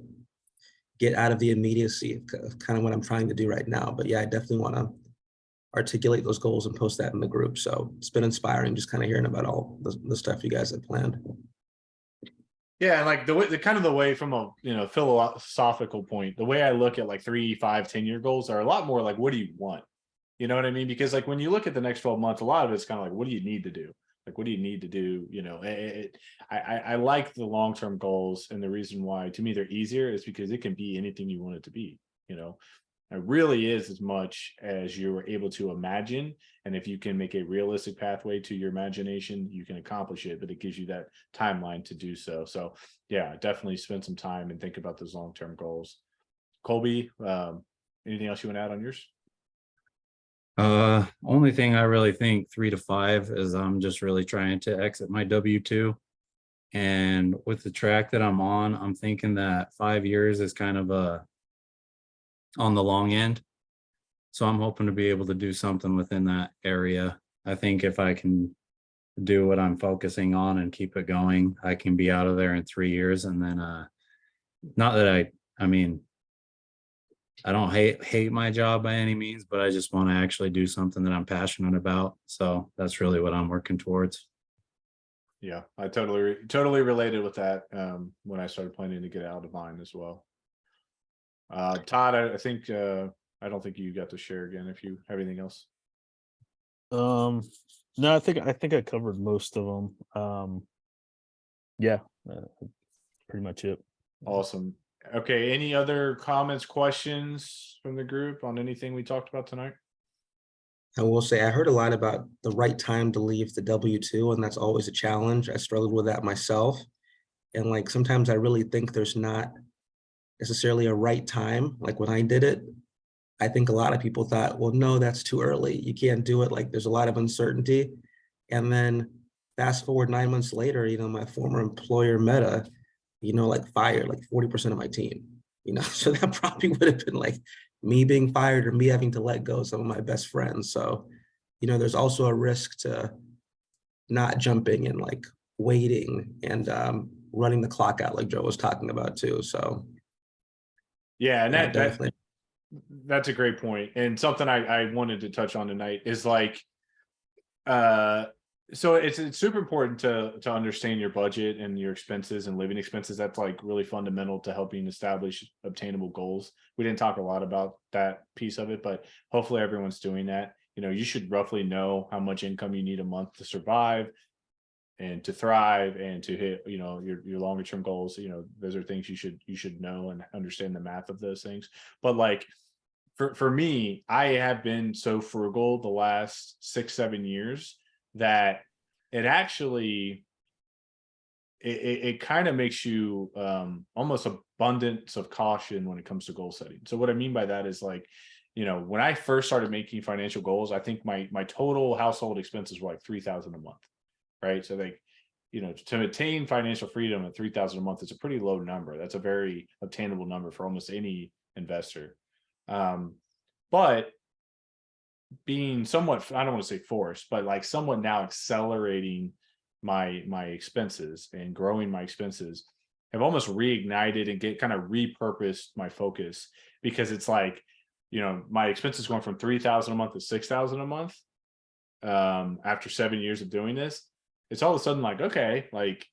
get out of the immediacy of kind of what I'm trying to do right now. But yeah, I definitely want to articulate those goals and post that in the group. So it's been inspiring just kind of hearing about all the stuff you guys have planned. Yeah, and like the way from a philosophical point, the way I look at like 3, 5, 10-year goals are a lot more like, what do you want? You know what I mean? Because like when you look at the next 12 months, a lot of it's kind of like, what do you need to do? Like, what do you need to do? I like the long-term goals, and the reason why to me they're easier is because it can be anything you want it to be. It really is as much as you're able to imagine. And if you can make a realistic pathway to your imagination, you can accomplish it, but it gives you that timeline to do so. So yeah, definitely spend some time and think about those long-term goals. Colby, anything else you want to add on yours? Only thing I really think 3 to 5 is I'm just really trying to exit my W-2. And with the track that I'm on, I'm thinking that 5 years is kind of on the long end. So I'm hoping to be able to do something within that area. I think if I can do what I'm focusing on and keep it going, I can be out of there in 3 years. And then not that I mean, I don't hate my job by any means, but I just want to actually do something that I'm passionate about. So that's really what I'm working towards. Yeah, I totally related with that when I started planning to get out of mine as well. Todd, I think I don't think you got to share again if you have anything else. No, I think I covered most of them. Yeah, pretty much it. Awesome. Okay, any other comments, questions from the group on anything we talked about tonight? I will say I heard a lot about the right time to leave the W-2, and that's always a challenge. I struggled with that myself. And like sometimes I really think there's not necessarily a right time. Like when I did it, I think a lot of people thought, well, no, that's too early. You can't do it. Like there's a lot of uncertainty. And then fast forward 9 months later, my former employer Meta, like fired like 40% of my team, so that probably would have been like me being fired or me having to let go of some of my best friends. So, there's also a risk to not jumping and like waiting and running the clock out like Joe was talking about too. So yeah, and yeah, that's a great point. And something I wanted to touch on tonight is like so it's super important to understand your budget and your expenses and living expenses. That's like really fundamental to helping establish obtainable goals. We didn't talk a lot about that piece of it, but hopefully everyone's doing that. You should roughly know how much income you need a month to survive and to thrive and to hit, your longer term goals. Those are things you should know and understand the math of those things. But like for me, I have been so frugal the last 6-7 years that it actually it kind of makes you almost abundance of caution when it comes to goal setting. So what I mean by that is like, when I first started making financial goals, I think my total household expenses were like $3,000 a month, right? So like, to attain financial freedom at $3,000 a month is a pretty low number. That's a very obtainable number for almost any investor. But being somewhat, I don't want to say forced, but like somewhat now accelerating my expenses and growing my expenses have almost reignited and get kind of repurposed my focus, because it's like, my expenses going from 3,000 a month to 6,000 a month. After 7 years of doing this, it's all of a sudden like, okay, like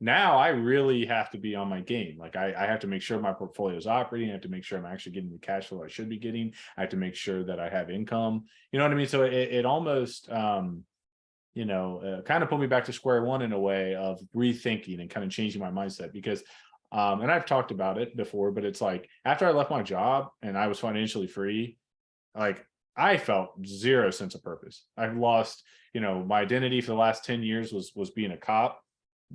now I really have to be on my game. Like I have to make sure my portfolio is operating. I have to make sure I'm actually getting the cash flow I should be getting. I have to make sure that I have income. You know what I mean? So it almost, kind of put me back to square one in a way of rethinking and kind of changing my mindset, because, and I've talked about it before, but it's like after I left my job and I was financially free, like I felt zero sense of purpose. I've lost, my identity for the last 10 years was being a cop.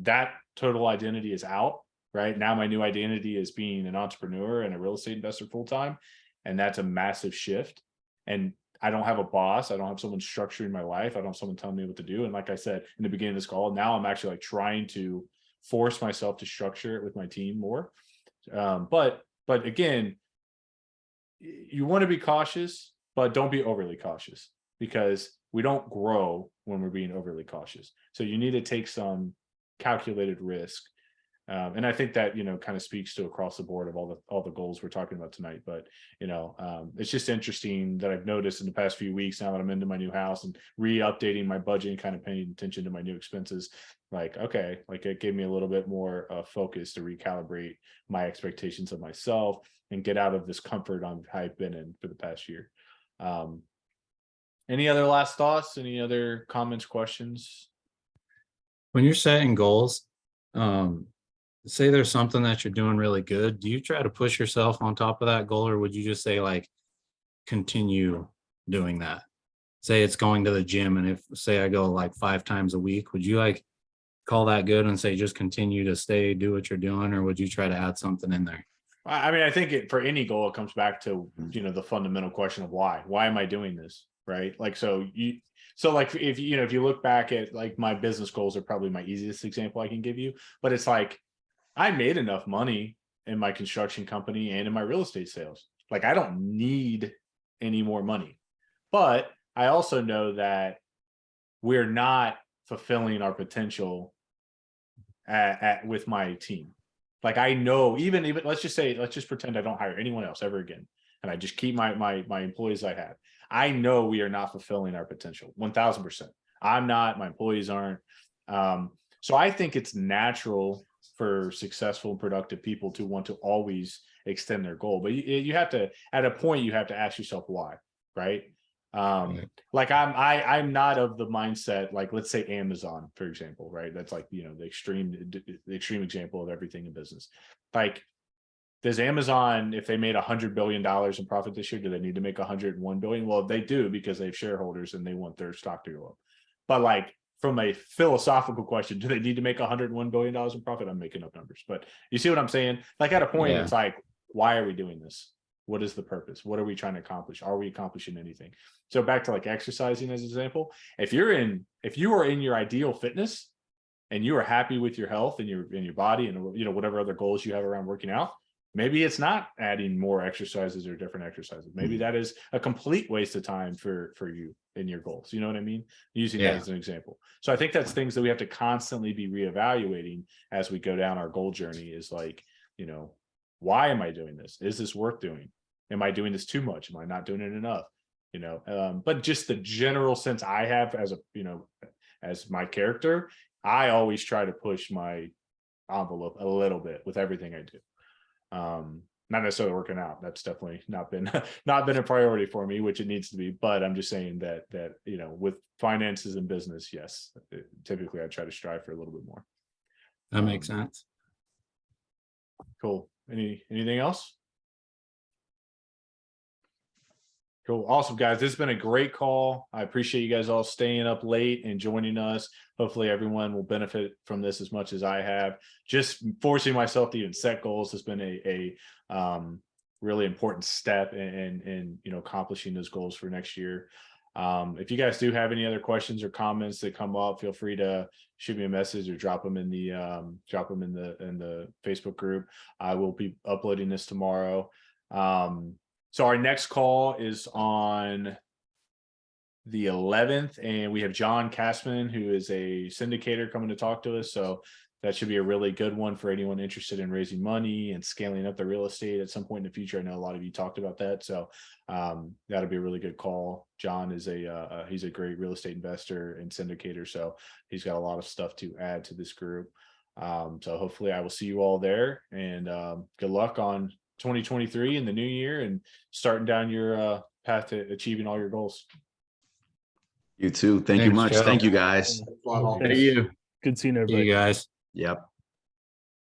That total identity is out, right? Now my new identity is being an entrepreneur and a real estate investor full time. And that's a massive shift. And I don't have a boss. I don't have someone structuring my life. I don't have someone telling me what to do. And like I said in the beginning of this call, now I'm actually like trying to force myself to structure it with my team more. But again, you want to be cautious, but don't be overly cautious, because we don't grow when we're being overly cautious. So you need to take some calculated risk. And I think that, kind of speaks to across the board of all the goals we're talking about tonight. But, it's just interesting that I've noticed in the past few weeks, now that I'm into my new house and re-updating my budget and kind of paying attention to my new expenses, like, okay, like it gave me a little bit more focus to recalibrate my expectations of myself and get out of this comfort I've been in for the past year. Any other last thoughts? Any other comments, questions? When you're setting goals, say there's something that you're doing really good, do you try to push yourself on top of that goal, or would you just say like continue doing that? Say it's going to the gym, and if say I go like 5 times a week, would you like call that good and say just continue to do what you're doing, or would you try to add something in there? I mean, I think for any goal, it comes back to, the fundamental question of why am I doing this? Right. Like, so like if you look back at like my business goals are probably my easiest example I can give you, but it's like, I made enough money in my construction company and in my real estate sales. Like I don't need any more money, but I also know that we're not fulfilling our potential with my team. Like I know, even let's just pretend I don't hire anyone else ever again, and I just keep my employees I have. I know we are not fulfilling our potential 1000%. I'm not, my employees aren't. So I think it's natural for successful and productive people to want to always extend their goal, but you have to, at a point, you have to ask yourself why, right? Like I'm not of the mindset, like let's say Amazon, for example, right? That's like, the extreme example of everything in business. Like, does Amazon, if they made $100 billion in profit this year, do they need to make 101 billion? Well, they do, because they have shareholders and they want their stock to go up. But like, from a philosophical question, do they need to make $101 billion in profit? I'm making up numbers, but you see what I'm saying? Like at a point, Yeah. It's like, why are we doing this? What is the purpose? What are we trying to accomplish? Are we accomplishing anything? So back to like exercising as an example, if you are in your ideal fitness and you are happy with your health and your body and whatever other goals you have around working out, maybe it's not adding more exercises or different exercises. Maybe that is a complete waste of time for you in your goals. You know what I mean? Using that as an example. So I think that's things that we have to constantly be reevaluating as we go down our goal journey, is like, why am I doing this? Is this worth doing? Am I doing this too much? Am I not doing it enough? But just the general sense I have as as my character, I always try to push my envelope a little bit with everything I do. Not necessarily working out. That's definitely not been a priority for me, which it needs to be. But I'm just saying that with finances and business, yes, typically I try to strive for a little bit more. That makes sense. Cool. Anything else? Cool. Awesome, guys. This has been a great call. I appreciate you guys all staying up late and joining us. Hopefully everyone will benefit from this as much as I have. Just forcing myself to even set goals has been a really important step in accomplishing those goals for next year. If you guys do have any other questions or comments that come up, feel free to shoot me a message or drop them in the Facebook group. I will be uploading this tomorrow. So our next call is on the 11th, and we have John Cashman, who is a syndicator, coming to talk to us. So that should be a really good one for anyone interested in raising money and scaling up their real estate at some point in the future. I know a lot of you talked about that, so that'll be a really good call. John is he's a great real estate investor and syndicator, so he's got a lot of stuff to add to this group. So hopefully I will see you all there, and good luck on 2023 in the new year and starting down your path to achieving all your goals. You too. Thank you Thanks, much. Joe. Thank you guys. Well, Thank you. Good seeing See everybody. you guys. Yep.